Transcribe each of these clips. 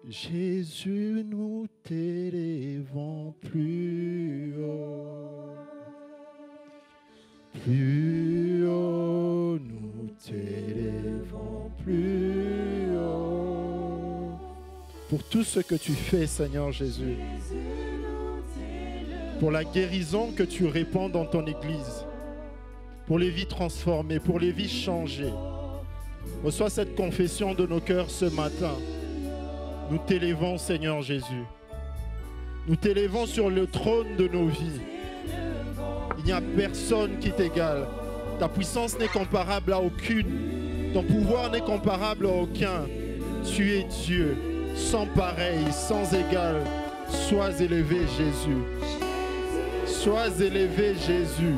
Jésus, nous t'élevons plus haut. Plus haut, nous t'élevons plus haut. Pour tout ce que tu fais, Seigneur Jésus. Pour la guérison que tu répands dans ton Église. Pour les vies transformées, pour les vies changées. Reçois cette confession de nos cœurs ce matin. Nous t'élevons, Seigneur Jésus. Nous t'élevons sur le trône de nos vies. Il n'y a personne qui t'égale. Ta puissance n'est comparable à aucune. Ton pouvoir n'est comparable à aucun. Tu es Dieu, sans pareil, sans égal. Sois élevé, Jésus. Sois élevé, Jésus.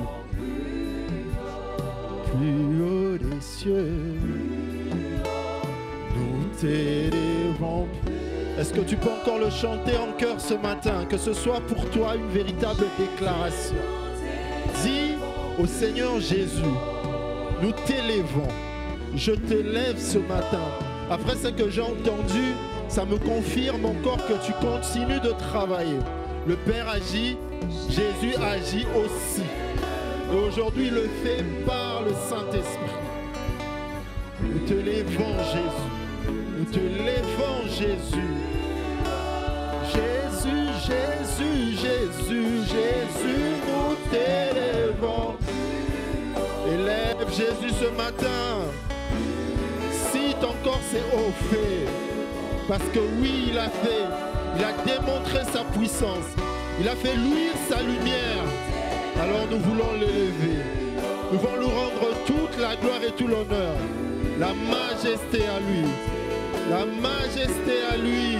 Plus haut des cieux, nous t'élevons. Est-ce que tu peux encore le chanter en chœur ce matin? Que ce soit pour toi une véritable déclaration. Dis au Seigneur Jésus, nous t'élevons. Je t'élève ce matin. Après ce que j'ai entendu, ça me confirme encore que tu continues de travailler. Le Père agit, Jésus agit aussi. Et aujourd'hui, il le fait par le Saint-Esprit. Nous te levons, Jésus. Nous te levons, Jésus. Jésus, Jésus, Jésus, Jésus, nous t'élevons. Élève Jésus ce matin. Si ton corps s'est offert, parce que oui, il a fait, il a démontré sa puissance, il a fait luire sa lumière. Alors nous voulons l'élever. Nous voulons lui rendre toute la gloire et tout l'honneur. La majesté à lui. La majesté à lui.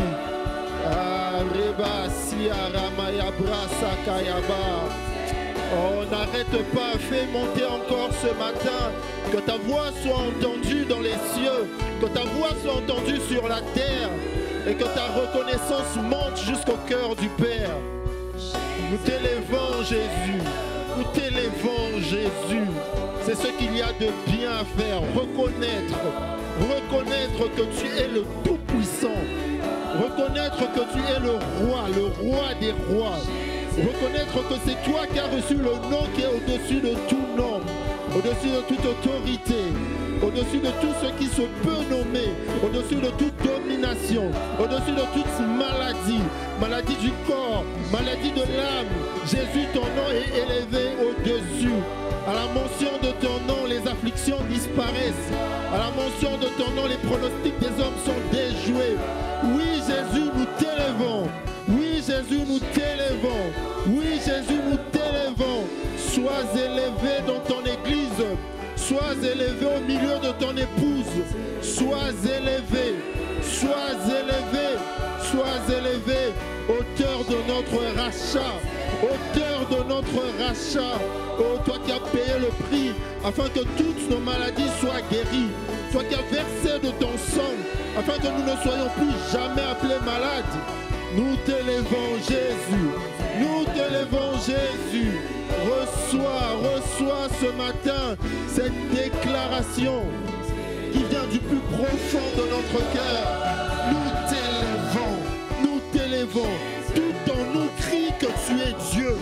Oh, n'arrête pas, fais monter encore ce matin. Que ta voix soit entendue dans les cieux. Que ta voix soit entendue sur la terre. Et que ta reconnaissance monte jusqu'au cœur du Père. Nous t'élevons, Jésus. Nous t'élevons, Jésus. C'est ce qu'il y a de bien à faire. Reconnaître que tu es le Tout-Puissant. Reconnaître que tu es le roi des rois. Reconnaître que c'est toi qui as reçu le nom qui est au-dessus de tout nom, au-dessus de toute autorité, au-dessus de tout ce qui se peut nommer, au-dessus de toute domination, au-dessus de toute maladie, maladie du corps, maladie de l'âme. Jésus, ton nom est élevé au-dessus. À la mention de ton nom, les afflictions disparaissent. À la mention de ton nom, les pronostics des hommes sont déjoués. Oui, Jésus, nous t'élevons. Oui, Jésus, nous t'élevons. Oui, Jésus, nous t'élevons. Sois élevé dans ton église. Sois élevé au milieu de ton épouse. Sois élevé. Sois élevé. Sois élevé. Auteur de notre rachat. Auteur de notre rachat. Oh, toi qui as payé le prix afin que toutes nos maladies soient guéries. Toi qui as versé de ton sang afin que nous ne soyons plus jamais appelés malades. Nous t'élevons, Jésus. Nous t'élevons, Jésus. Reçois ce matin cette déclaration qui vient du plus profond de notre cœur. Nous t'élevons. Tout en nous crie que tu es Dieu.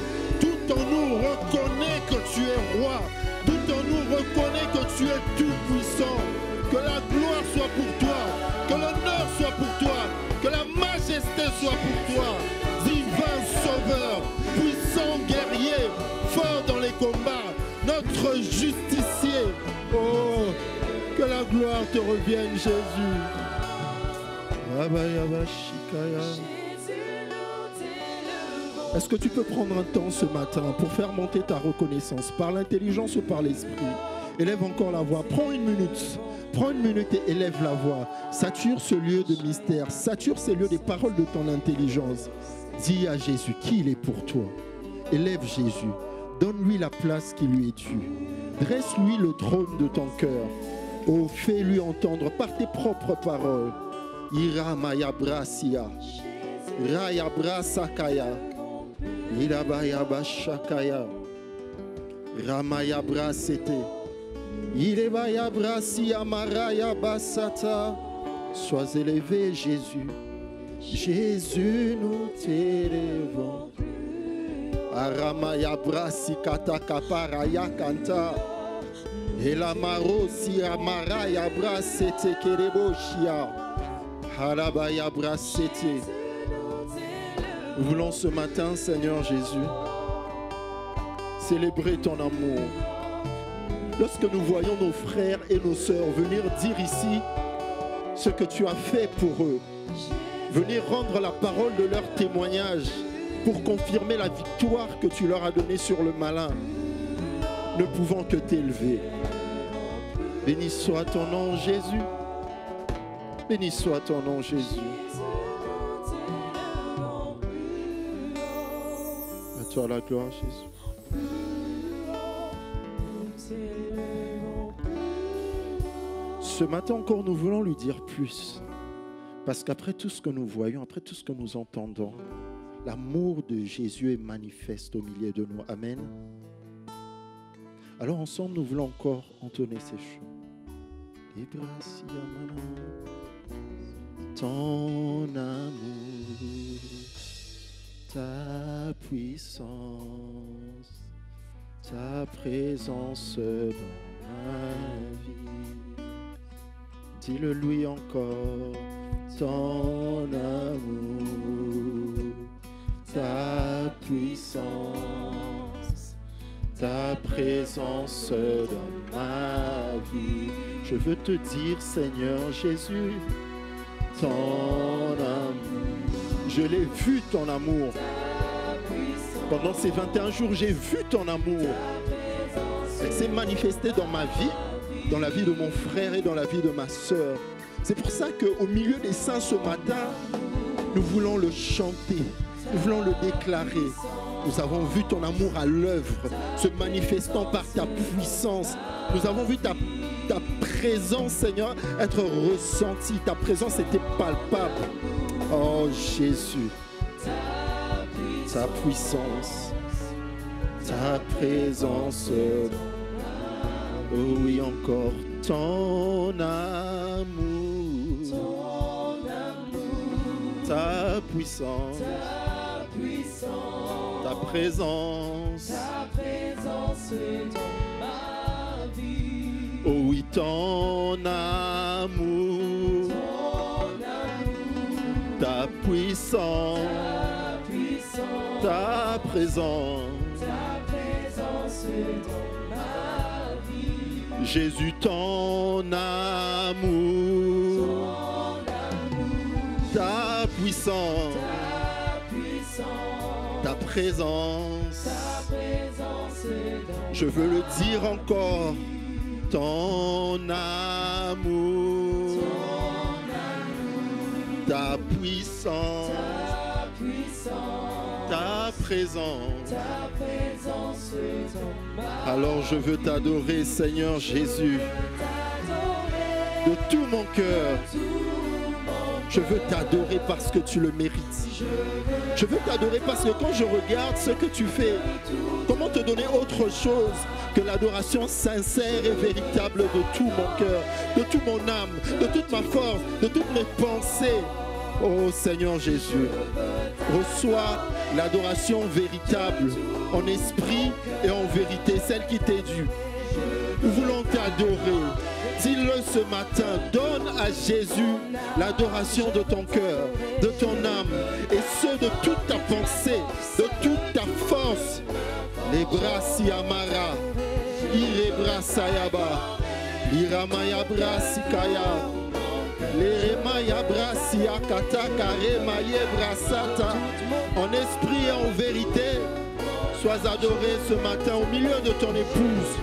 Tout en nous reconnaît que tu es roi. Tout en nous reconnaît que tu es tout-puissant. Que la gloire soit pour toi. Que l'honneur soit pour toi. Que la majesté soit pour toi. Divin sauveur, puissant guerrier, fort dans les combats, notre justicier. Oh, que la gloire te revienne, Jésus. Est-ce que tu peux prendre un temps ce matin pour faire monter ta reconnaissance par l'intelligence ou par l'esprit? Élève encore la voix. Prends une minute. Prends une minute et élève la voix. Sature ce lieu de mystère. Sature ces lieux des paroles de ton intelligence. Dis à Jésus qui il est pour toi. Élève Jésus. Donne-lui la place qui lui est due. Dresse-lui le trône de ton cœur. Oh, fais-lui entendre par tes propres paroles. Ira maya brasia. Raya brasakaya. Irabaya bashakaya. Ramaya brasete. Irebaya brasia maraya basata. Sois élevé, Jésus. Jésus, nous t'élevons. Aramaya brasi kata kaparaya kanta. Elamaro si amaraya brasete kereboshia. Harabaya brasete. Nous voulons ce matin, Seigneur Jésus, célébrer ton amour. Lorsque nous voyons nos frères et nos sœurs venir dire ici ce que tu as fait pour eux, venir rendre la parole de leur témoignage pour confirmer la victoire que tu leur as donnée sur le malin, ne pouvons que t'élever. Béni soit ton nom, Jésus. Béni soit ton nom, Jésus. À toi la gloire, Jésus. Ce matin encore, nous voulons lui dire plus. Parce qu'après tout ce que nous voyons, après tout ce que nous entendons, l'amour de Jésus est manifeste au milieu de nous. Amen. Alors ensemble, nous voulons encore entonner ces chants. Ton amour, ta puissance, ta présence dans ma vie. Dis-le lui encore. Ton amour, ta puissance, ta présence dans ma vie. Je veux te dire, Seigneur Jésus, ton amour. Je l'ai vu, ton amour. Pendant ces 21 jours, j'ai vu ton amour. Elle s'est manifestée dans ma vie, dans la vie de mon frère et dans la vie de ma sœur. C'est pour ça qu'au milieu des saints ce matin, nous voulons le chanter, nous voulons le déclarer. Nous avons vu ton amour à l'œuvre, se manifestant par ta puissance. Nous avons vu ta présence, Seigneur, être ressentie. Ta présence était palpable. Oh Jésus, ta puissance, ta présence. Oh oui, encore ton amour. Ta puissance, ta présence dans ma vie. Oh oui, ton amour, ta puissance, ta présence dans ma vie. Jésus, ton amour, ta puissance, ta présence. Je veux le dire encore. Ton amour, ta puissance, ta présence. Alors je veux t'adorer, Seigneur Jésus, de tout mon cœur. Je veux t'adorer parce que tu le mérites. Je veux t'adorer parce que quand je regarde ce que tu fais, comment te donner autre chose que l'adoration sincère et véritable de tout mon cœur, de toute mon âme, de toute ma force, de toutes mes pensées. Oh Seigneur Jésus, reçois l'adoration véritable en esprit et en vérité, celle qui t'est due. Nous voulons t'adorer. Dis-le ce matin, donne à Jésus l'adoration de ton cœur, de ton âme, et ce de toute ta pensée, de toute ta force. Les bras si amara, ire bras sayaba, iramaya bras sikaya, les remaya bras si akata kare maye brasata. En esprit et en vérité, sois adoré ce matin au milieu de ton épouse.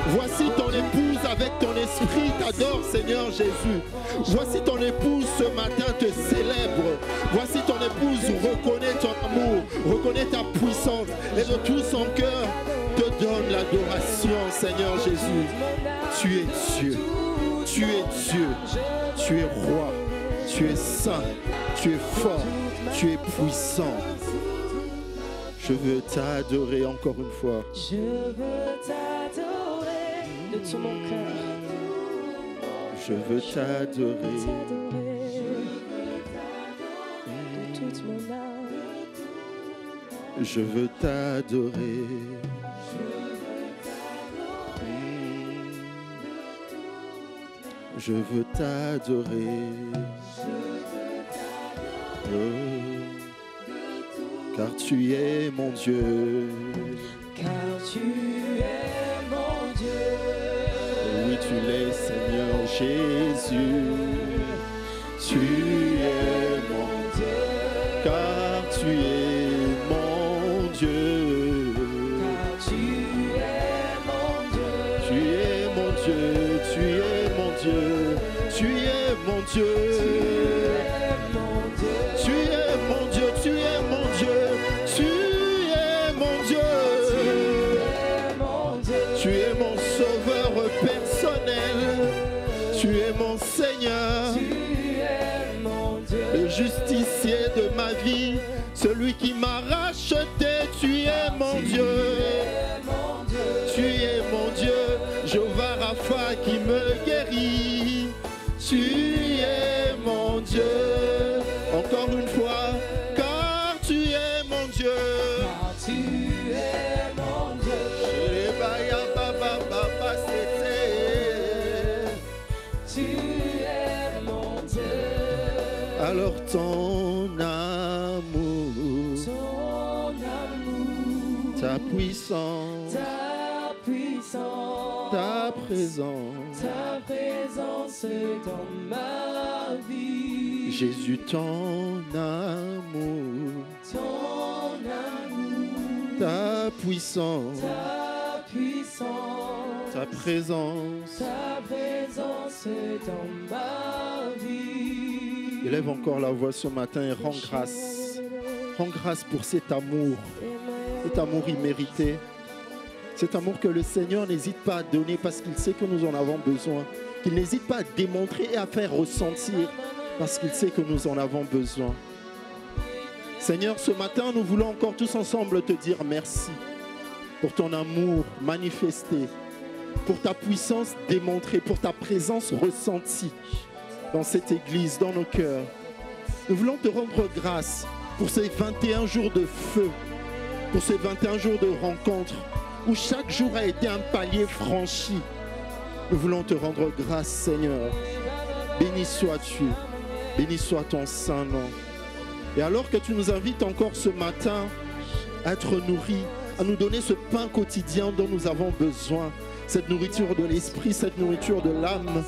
Voici ton épouse avec ton esprit t'adore, Seigneur Jésus. Voici ton épouse ce matin te célèbre. Voici ton épouse reconnaît ton amour, reconnaît ta puissance et de tout son cœur te donne l'adoration, Seigneur Jésus. Tu es Dieu, tu es Dieu, tu es roi, tu es saint, tu es fort, tu es puissant. Je veux t'adorer encore une fois. Je veux t'adorer de tout mon cœur. Je veux t'adorer. toute mon âme. Je veux t'adorer. Je veux t'adorer. Oh, car tu es mon Dieu. Car tu es mon Dieu. Oui, tu l'es, Seigneur Jésus. Tu es mon Dieu. Car tu es mon Dieu. Car tu es mon Dieu. Tu es mon Dieu. Tu es mon Dieu. Tu es mon Dieu. Tu es mon Dieu. Tu es mon Dieu. Tu es mon Dieu. Tu es mon sauveur personnel. Tu es mon Seigneur. Le justicier de ma vie. Celui qui m'a racheté. Tu es mon Dieu. Tu es mon Dieu. Jéhovah Rapha qui me guérit. Tu es mon Dieu. Encore une fois. Car tu es mon Dieu. Car tu es mon Dieu. Tu es mon Dieu. Alors ton amour, ta puissance, ta présence, dans ma vie. Jésus, ton amour, ta puissance, ta présence. Dans ma vie. Élève encore la voix ce matin et rends grâce. Rends grâce pour cet amour immérité. Cet amour que le Seigneur n'hésite pas à donner parce qu'il sait que nous en avons besoin. Qu'il n'hésite pas à démontrer et à faire ressentir parce qu'il sait que nous en avons besoin. Seigneur, ce matin, nous voulons encore tous ensemble te dire merci pour ton amour manifesté, pour ta puissance démontrée, pour ta présence ressentie dans cette église, dans nos cœurs. Nous voulons te rendre grâce pour ces 21 jours de feu, pour ces 21 jours de rencontre, où chaque jour a été un palier franchi. Nous voulons te rendre grâce, Seigneur. Béni sois-tu, béni soit ton saint nom. Et alors que tu nous invites encore ce matin à être nourris, à nous donner ce pain quotidien dont nous avons besoin, cette nourriture de l'esprit, cette nourriture de l'âme,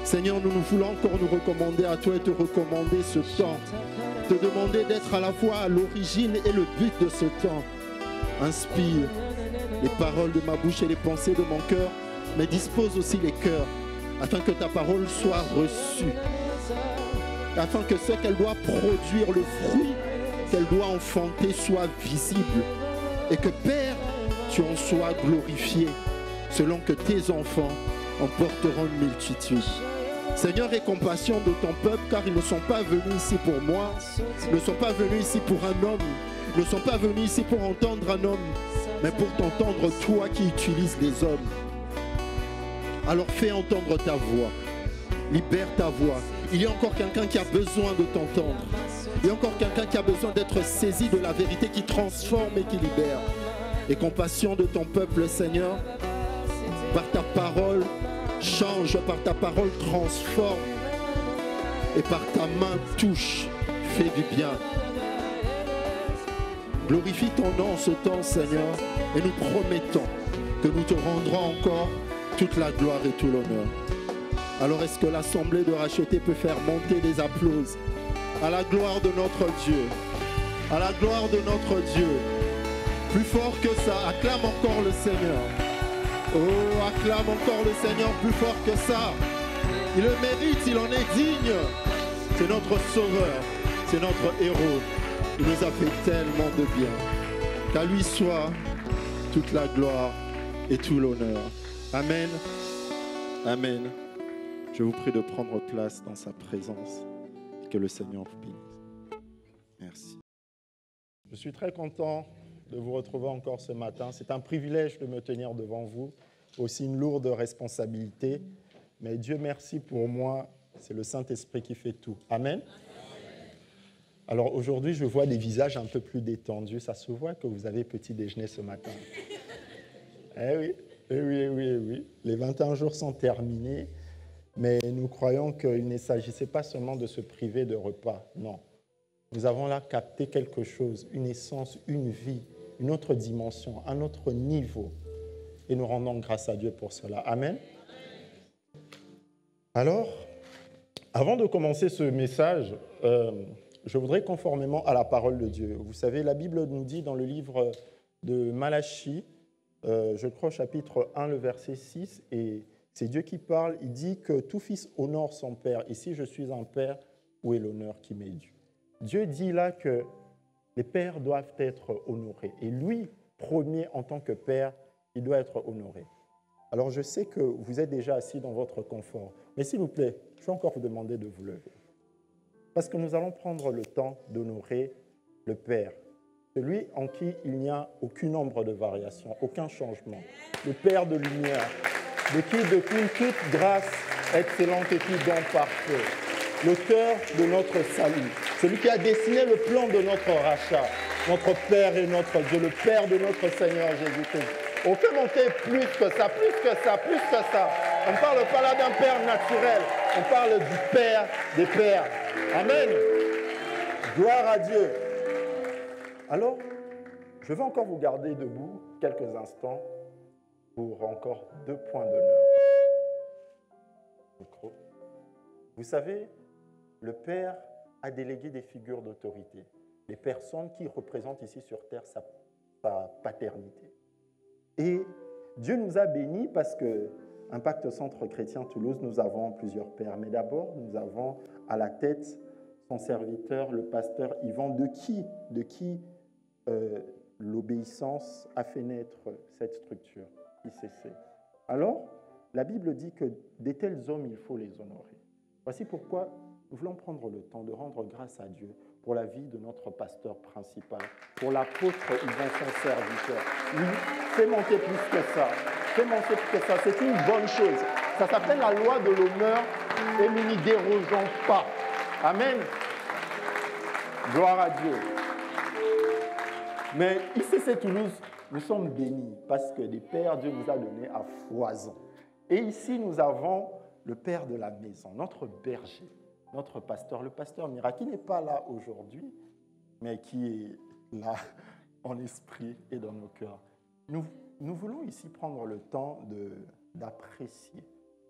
Seigneur, nous voulons encore nous recommander à toi et te recommander ce temps. Te demander d'être à la fois à l'origine et le but de ce temps. Inspire les paroles de ma bouche et les pensées de mon cœur, mais dispose aussi les cœurs, afin que ta parole soit reçue, afin que ce qu'elle doit produire, le fruit qu'elle doit enfanter, soit visible, et que Père, tu en sois glorifié, selon que tes enfants en porteront une multitude. Seigneur, aie compassion de ton peuple, car ils ne sont pas venus ici pour moi, ils ne sont pas venus ici pour un homme, ils ne sont pas venus ici pour entendre un homme, mais pour t'entendre toi qui utilises les hommes. Alors fais entendre ta voix, libère ta voix. Il y a encore quelqu'un qui a besoin de t'entendre. Il y a encore quelqu'un qui a besoin d'être saisi de la vérité qui transforme et qui libère. Et compassion de ton peuple, Seigneur, par ta parole, change, par ta parole, transforme. Et par ta main, touche, fais du bien. Glorifie ton nom en ce temps, Seigneur, et nous promettons que nous te rendrons encore toute la gloire et tout l'honneur. Alors est-ce que l'assemblée de rachetés peut faire monter des applaudissements à la gloire de notre Dieu, à la gloire de notre Dieu? Plus fort que ça, acclame encore le Seigneur. Oh, acclame encore le Seigneur plus fort que ça. Il le mérite, il en est digne. C'est notre sauveur, c'est notre héros. Il nous a fait tellement de bien. Qu'à lui soit toute la gloire et tout l'honneur. Amen. Amen. Je vous prie de prendre place dans sa présence. Que le Seigneur vous bénisse. Merci. Je suis très content de vous retrouver encore ce matin. C'est un privilège de me tenir devant vous, aussi une lourde responsabilité. Mais Dieu merci pour moi, c'est le Saint-Esprit qui fait tout. Amen. Alors aujourd'hui, je vois des visages un peu plus détendus. Ça se voit que vous avez petit déjeuner ce matin. Eh oui, eh oui, eh oui, eh oui. Les 21 jours sont terminés, mais nous croyons qu'il ne s'agissait pas seulement de se priver de repas. Non. Nous avons là capté quelque chose, une essence, une vie, une autre dimension, un autre niveau. Et nous rendons grâce à Dieu pour cela. Amen. Alors, avant de commencer ce message, je voudrais conformément à la parole de Dieu. Vous savez, la Bible nous dit dans le livre de Malachie, je crois au chapitre 1, le verset 6, et c'est Dieu qui parle, il dit que tout fils honore son père. Et si je suis un père, où est l'honneur qui m'est dû? Dieu dit là que les pères doivent être honorés. Et lui, premier en tant que père, il doit être honoré. Alors je sais que vous êtes déjà assis dans votre confort, mais s'il vous plaît, je vais encore vous demander de vous lever. Parce que nous allons prendre le temps d'honorer le Père, celui en qui il n'y a aucune ombre de variation, aucun changement, le Père de lumière, de qui découle toute grâce excellente et tout don parfait, l'auteur de notre salut, celui qui a dessiné le plan de notre rachat, notre Père et notre Dieu, le Père de notre Seigneur Jésus-Christ. On peut monter plus que ça, plus que ça, plus que ça. On ne parle pas là d'un Père naturel, on parle du Père des Pères. Amen. Gloire à Dieu. Alors, je vais encore vous garder debout quelques instants pour encore 2 points d'honneur. Vous savez, le Père a délégué des figures d'autorité, des personnes qui représentent ici sur terre sa paternité. Et Dieu nous a bénis parce que Impact Centre Chrétien Toulouse, nous avons plusieurs pères. Mais d'abord, nous avons à la tête son serviteur, le pasteur Yvan, de qui l'obéissance a fait naître cette structure, ICC. Alors, la Bible dit que des tels hommes, il faut les honorer. Voici pourquoi nous voulons prendre le temps de rendre grâce à Dieu pour la vie de notre pasteur principal, pour l'apôtre Yvan, son serviteur. Oui, fais monter plus que ça. Fais monter plus que ça. C'est une bonne chose. Ça s'appelle la loi de l'honneur et nous n'y dérogeons pas. Amen. Gloire à Dieu. Mais ICC Toulouse, nous sommes bénis parce que des pères, Dieu nous a donné à foison. Et ici, nous avons le père de la maison, notre berger, notre pasteur, le pasteur Mira, qui n'est pas là aujourd'hui, mais qui est là en esprit et dans nos cœurs. Nous voulons ici prendre le temps d'apprécier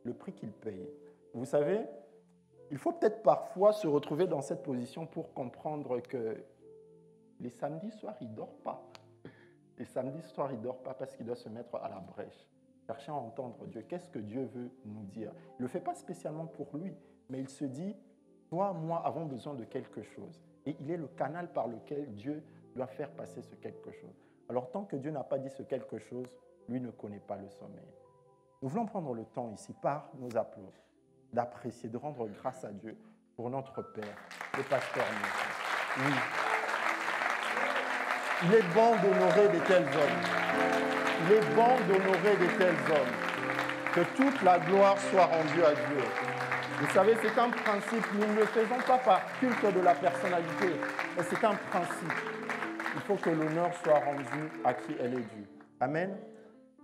le prix qu'il paye. Vous savez, il faut peut-être parfois se retrouver dans cette position pour comprendre que les samedis soirs, il ne dort pas. Les samedis soirs, il ne dort pas parce qu'il doit se mettre à la brèche, chercher à entendre Dieu. Qu'est-ce que Dieu veut nous dire? Il ne le fait pas spécialement pour lui, mais il se dit, toi, moi, avons besoin de quelque chose. Et il est le canal par lequel Dieu doit faire passer ce quelque chose. Alors, tant que Dieu n'a pas dit ce quelque chose, lui ne connaît pas le sommeil. Nous voulons prendre le temps ici, par nos applaudissements, d'apprécier, de rendre grâce à Dieu pour notre Père, le pasteur Mira. Oui. Il est bon d'honorer de tels hommes. Il est bon d'honorer de tels hommes. Que toute la gloire soit rendue à Dieu. Vous savez, c'est un principe. Nous ne le faisons pas par culte de la personnalité, mais c'est un principe. Il faut que l'honneur soit rendu à qui elle est due. Amen.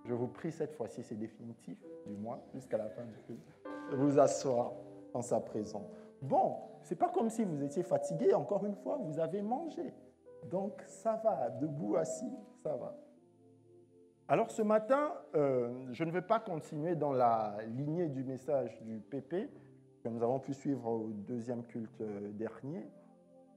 Je vous prie cette fois-ci, c'est définitif, du moins, jusqu'à la fin du culte, de vous asseoir en sa présence. Bon, ce n'est pas comme si vous étiez fatigué, encore une fois, vous avez mangé. Donc, ça va, debout, assis, ça va. Alors, ce matin, je ne vais pas continuer dans la lignée du message du PP que nous avons pu suivre au deuxième culte dernier.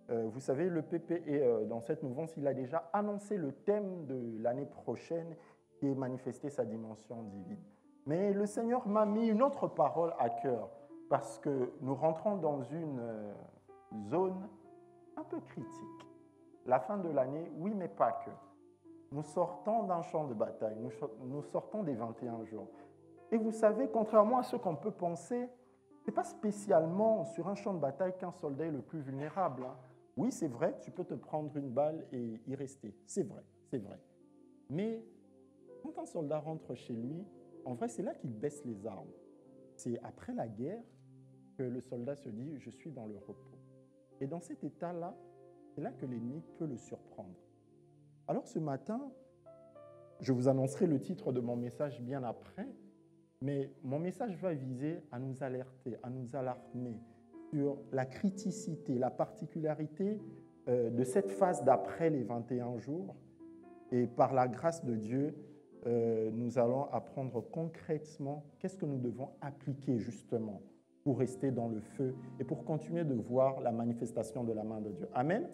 Vous savez, le PP est dans cette mouvance, il a déjà annoncé le thème de l'année prochaine qui est manifester sa dimension divine. Mais le Seigneur m'a mis une autre parole à cœur parce que nous rentrons dans une zone un peu critique. La fin de l'année, oui, mais pas que. Nous sortons d'un champ de bataille, nous sortons des 21 jours. Et vous savez, contrairement à ce qu'on peut penser, ce n'est pas spécialement sur un champ de bataille qu'un soldat est le plus vulnérable. Oui, c'est vrai, tu peux te prendre une balle et y rester. C'est vrai, c'est vrai. Mais quand un soldat rentre chez lui, en vrai, c'est là qu'il baisse les armes. C'est après la guerre que le soldat se dit « je suis dans le repos ». Et dans cet état-là, c'est là que l'ennemi peut le surprendre. Alors ce matin, je vous annoncerai le titre de mon message bien après, mais mon message va viser à nous alerter, à nous alarmer sur la criticité, la particularité de cette phase d'après les 21 jours. Et par la grâce de Dieu, nous allons apprendre concrètement qu'est-ce que nous devons appliquer justement pour rester dans le feu et pour continuer de voir la manifestation de la main de Dieu. Amen.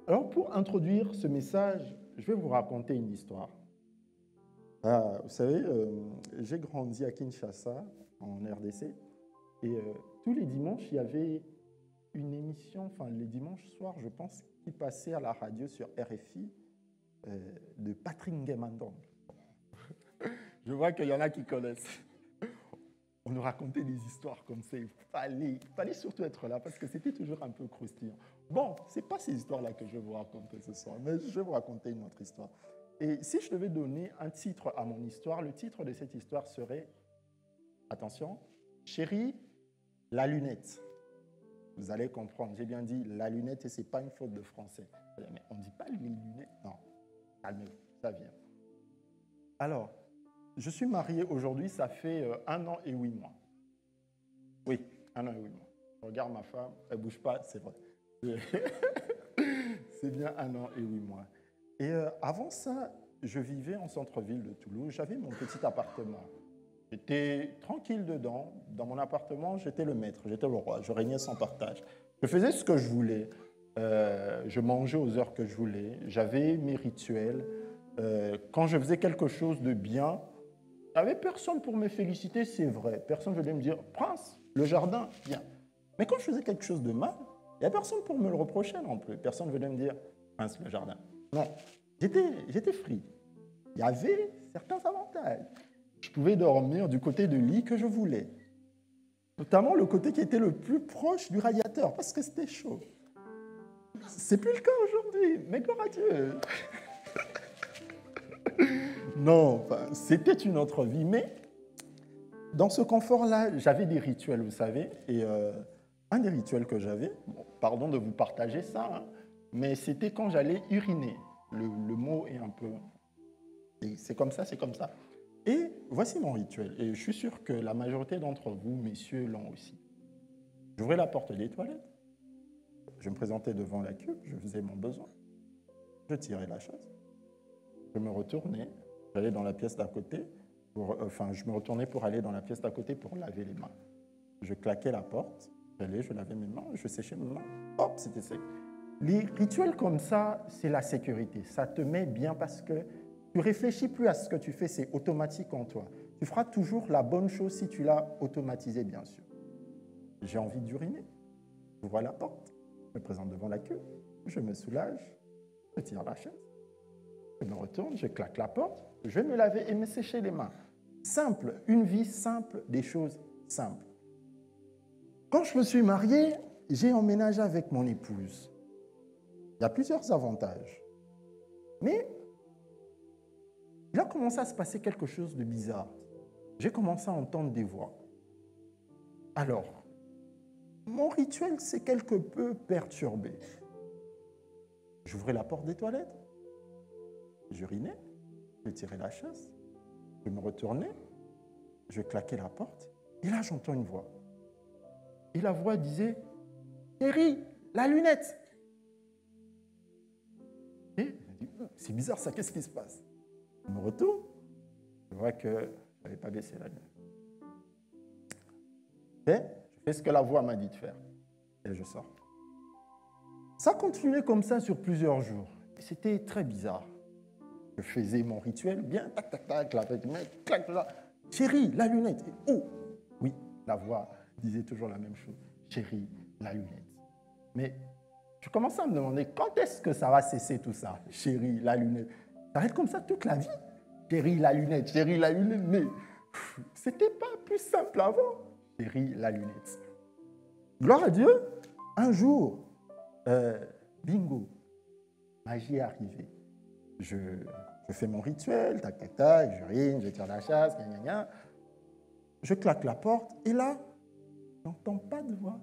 Alors pour introduire ce message, je vais vous raconter une histoire. Vous savez, j'ai grandi à Kinshasa, en RDC, et tous les dimanches, il y avait une émission, enfin les dimanches soirs, je pense, qui passait à la radio sur RFI de Patrick Nguemandong. Je vois qu'il y en a qui connaissent. On nous racontait des histoires comme ça. Il fallait surtout être là parce que c'était toujours un peu croustillant. Bon, ce n'est pas ces histoires-là que je vais vous raconter ce soir, mais je vais vous raconter une autre histoire. Et si je devais donner un titre à mon histoire, le titre de cette histoire serait, attention, Chérie, la lunette. Vous allez comprendre, j'ai bien dit la lunette et ce n'est pas une faute de français. Mais on ne dit pas les lunettes. Non, calmez-vous, ça vient. Alors, je suis marié aujourd'hui, ça fait 1 an et 8 mois. Oui, 1 an et 8 mois. Je regarde ma femme, elle ne bouge pas, c'est vrai. C'est bien 1 an et 8 mois. Et avant ça, je vivais en centre-ville de Toulouse. J'avais mon petit appartement. J'étais tranquille dedans. Dans mon appartement, j'étais le maître, j'étais le roi. Je régnais sans partage. Je faisais ce que je voulais. Je mangeais aux heures que je voulais. J'avais mes rituels. Quand je faisais quelque chose de bien, il n'y avait personne pour me féliciter, c'est vrai. Personne ne venait me dire « Prince, le jardin, bien ». Mais quand je faisais quelque chose de mal, il n'y a personne pour me le reprocher non plus. Personne ne venait me dire « Prince, le jardin ». Non, j'étais free. Il y avait certains avantages. Je pouvais dormir du côté de lit que je voulais. Notamment le côté qui était le plus proche du radiateur, parce que c'était chaud. C'est plus le cas aujourd'hui, mais gloire à Dieu. Non, enfin, c'était une autre vie, mais dans ce confort-là, j'avais des rituels, vous savez, et un des rituels que j'avais, bon, pardon de vous partager ça, hein, mais c'était quand j'allais uriner. Le mot est un peu... Et c'est comme ça, c'est comme ça. Et voici mon rituel, et je suis sûr que la majorité d'entre vous, messieurs, l'ont aussi. J'ouvrais la porte des toilettes, je me présentais devant la cuve, je faisais mon besoin, je tirais la chasse, je me retournais, j'allais dans la pièce d'à côté, je me retournais pour aller dans la pièce d'à côté pour laver les mains. Je claquais la porte, je lavais mes mains, je séchais mes mains, hop, c'était sec. Les rituels comme ça, c'est la sécurité. Ça te met bien parce que tu ne réfléchis plus à ce que tu fais, c'est automatique en toi. Tu feras toujours la bonne chose si tu l'as automatisé, bien sûr. J'ai envie d'uriner, j'ouvre la porte, je me présente devant la queue, je me soulage, je tire la chaise. Je me retourne, je claque la porte, je vais me laver et me sécher les mains. Simple, une vie simple, des choses simples. Quand je me suis marié, j'ai emménagé avec mon épouse. Il y a plusieurs avantages. Mais il a commencé à se passer quelque chose de bizarre. J'ai commencé à entendre des voix. Alors, mon rituel s'est quelque peu perturbé. J'ouvrais la porte des toilettes. J'urinais, je tirais la chasse, je me retournais, je claquais la porte, et là j'entends une voix. Et la voix disait « Chérie, la lunette !» Et je dis « C'est bizarre ça, qu'est-ce qui se passe ?» Je me retourne, je vois que je n'avais pas baissé la lunette. Et je fais ce que la voix m'a dit de faire, et je sors. Ça continuait comme ça sur plusieurs jours. C'était très bizarre. Je faisais mon rituel, bien, tac, tac, tac, avec mes clac, là. Chérie, la lunette. Et, oh, oui, la voix disait toujours la même chose. Chérie, la lunette. Mais je commençais à me demander, quand est-ce que ça va cesser tout ça? Chérie, la lunette. Ça va être comme ça toute la vie. Chérie, la lunette, chérie, la lunette. Mais c'était pas plus simple avant. Chérie, la lunette. Gloire à Dieu, un jour, bingo, magie est arrivée. Je fais mon rituel, tac, tac, tac, j'urine, je tire la chasse, gna, gna, gna. Je claque la porte et là, je n'entends pas de voix.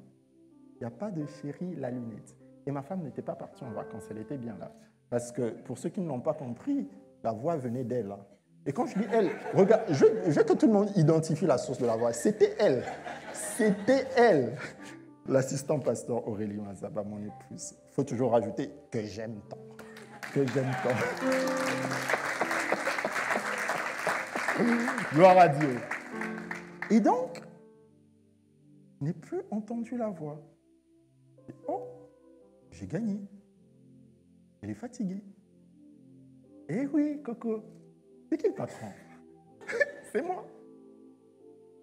Il n'y a pas de chérie, la lunette. Et ma femme n'était pas partie en vacances, elle était bien là. Parce que, pour ceux qui ne l'ont pas compris, la voix venait d'elle. Et quand je dis elle, regarde, je veux que tout le monde identifie la source de la voix. C'était elle. C'était elle. L'assistant pasteur Aurélie Mazaba, mon épouse. Il faut toujours rajouter que j'aime tant. Que j'aime tant. Gloire à Dieu. Et donc, je n'ai plus entendu la voix. Et oh, j'ai gagné. Elle est fatiguée. Eh oui, Coco, c'est qui le patron? C'est moi.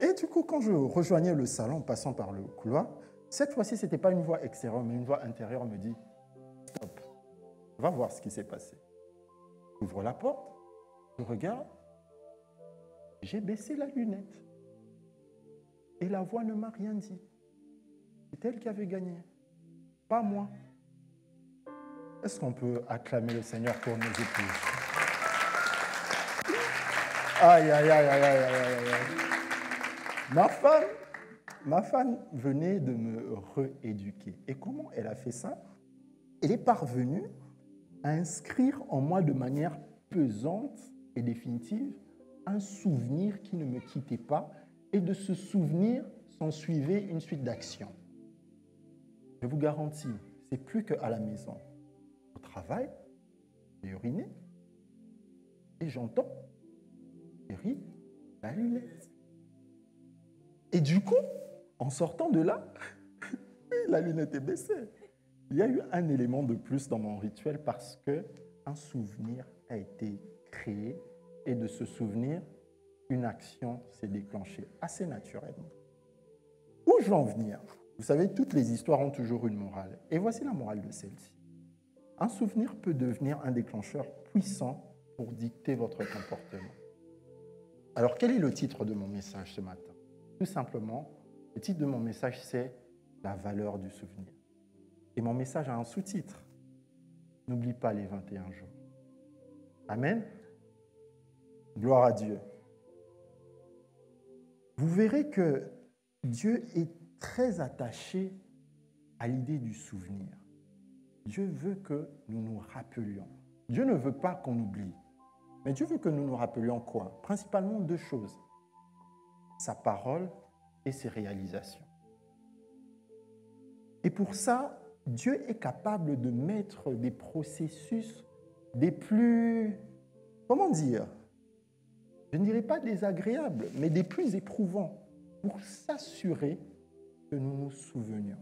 Et du coup, quand je rejoignais le salon en passant par le couloir, cette fois-ci, ce n'était pas une voix extérieure, mais une voix intérieure me dit « Stop, va voir ce qui s'est passé. » J'ouvre la porte, je regarde, j'ai baissé la lunette. Et la voix ne m'a rien dit. C'est elle qui avait gagné, pas moi. Est-ce qu'on peut acclamer le Seigneur pour nos épouses? Aïe, aïe, aïe, aïe, aïe, aïe, aïe. Ma femme venait de me rééduquer. Et comment elle a fait ça? Elle est parvenue à inscrire en moi de manière pesante et définitive un souvenir qui ne me quittait pas, et de ce souvenir s'en suivait une suite d'actions. Je vous garantis, c'est plus qu'à la maison. Au travail, j'ai uriné, et j'entends, j'ai la lunette. Et du coup, en sortant de là, la lunette est baissée. Il y a eu un élément de plus dans mon rituel parce qu'un souvenir a été créé, et de ce souvenir, une action s'est déclenchée assez naturellement. Où je veux en venir? Vous savez, toutes les histoires ont toujours une morale. Et voici la morale de celle-ci. Un souvenir peut devenir un déclencheur puissant pour dicter votre comportement. Alors, quel est le titre de mon message ce matin? Tout simplement, le titre de mon message, c'est « La valeur du souvenir ». Et mon message a un sous-titre. « N'oublie pas les 21 jours ». Amen. Gloire à Dieu. Vous verrez que Dieu est très attaché à l'idée du souvenir. Dieu veut que nous nous rappelions. Dieu ne veut pas qu'on oublie. Mais Dieu veut que nous nous rappelions quoi? Principalement deux choses. Sa parole et ses réalisations. Et pour ça, Dieu est capable de mettre des processus des plus, comment dire, je ne dirais pas désagréables, mais des plus éprouvants pour s'assurer que nous nous souvenions,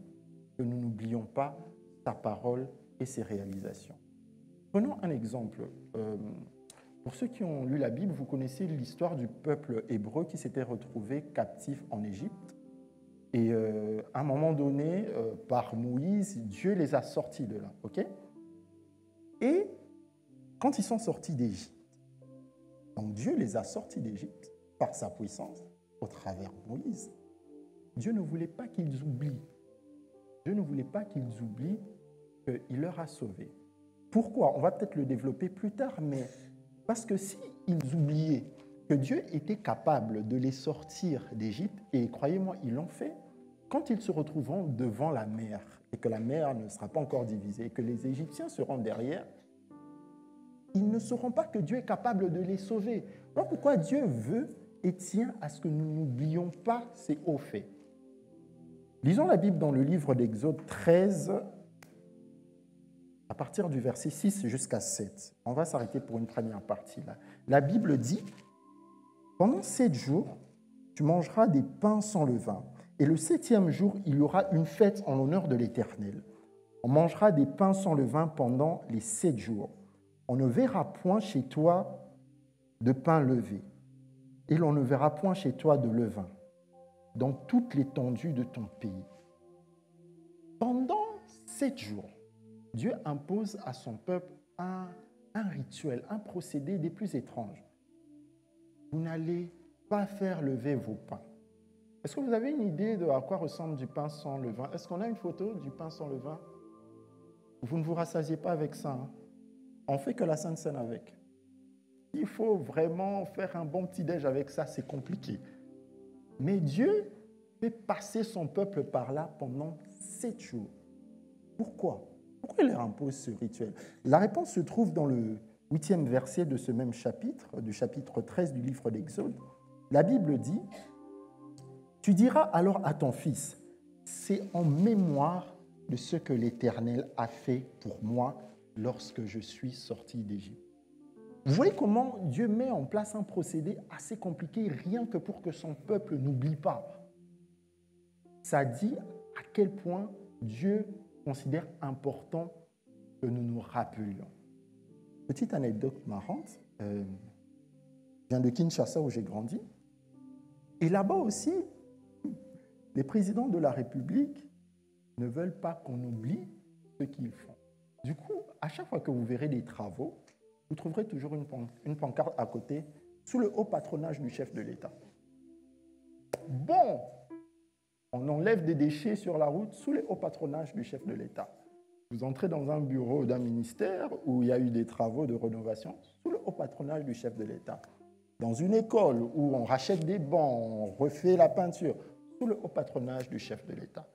que nous n'oublions pas sa parole et ses réalisations. Prenons un exemple. Pour ceux qui ont lu la Bible, vous connaissez l'histoire du peuple hébreu qui s'était retrouvé captif en Égypte. Et à un moment donné, par Moïse, Dieu les a sortis de là. Okay? Et quand ils sont sortis d'Égypte, donc Dieu les a sortis d'Égypte par sa puissance au travers de Moïse. Dieu ne voulait pas qu'ils oublient. Dieu ne voulait pas qu'ils oublient qu'il leur a sauvés. Pourquoi? On va peut-être le développer plus tard, mais parce que s'ils oubliaient que Dieu était capable de les sortir d'Égypte, et croyez-moi, ils l'ont fait, quand ils se retrouveront devant la mer, et que la mer ne sera pas encore divisée, et que les Égyptiens seront derrière, ils ne sauront pas que Dieu est capable de les sauver. Voilà pourquoi Dieu veut et tient à ce que nous n'oublions pas ces hauts faits. Lisons la Bible dans le livre d'Exode 13, à partir du verset 6 jusqu'à 7. On va s'arrêter pour une première partie là. La Bible dit « Pendant 7 jours, tu mangeras des pains sans levain, et le 7e jour, il y aura une fête en l'honneur de l'Éternel. On mangera des pains sans levain pendant les 7 jours. On ne verra point chez toi de pain levé, et l'on ne verra point chez toi de levain, dans toute l'étendue de ton pays. » Pendant 7 jours, Dieu impose à son peuple un rituel, un procédé des plus étranges. Vous n'allez pas faire lever vos pains. Est-ce que vous avez une idée de à quoi ressemble du pain sans levain? Est-ce qu'on a une photo du pain sans levain? Vous ne vous rassasiez pas avec ça. Hein? On ne fait que la Sainte Seine avec. Il faut vraiment faire un bon petit-déj avec ça, c'est compliqué. Mais Dieu fait passer son peuple par là pendant 7 jours. Pourquoi? Pourquoi il leur impose ce rituel? La réponse se trouve dans le 8e verset de ce même chapitre, du chapitre 13 du livre d'Exode. La Bible dit, « Tu diras alors à ton fils, c'est en mémoire de ce que l'Éternel a fait pour moi lorsque je suis sorti d'Égypte. » Vous voyez comment Dieu met en place un procédé assez compliqué rien que pour que son peuple n'oublie pas. Ça dit à quel point Dieu considère important que nous nous rappelions. Petite anecdote marrante, je viens de Kinshasa où j'ai grandi. Et là-bas aussi, les présidents de la République ne veulent pas qu'on oublie ce qu'ils font. Du coup, à chaque fois que vous verrez des travaux, vous trouverez toujours une pancarte à côté, sous le haut patronage du chef de l'État. Bon, on enlève des déchets sur la route sous le haut patronage du chef de l'État. Vous entrez dans un bureau d'un ministère où il y a eu des travaux de rénovation sous le haut patronage du chef de l'État. Dans une école où on rachète des bancs, on refait la peinture, sous le haut patronage du chef de l'État.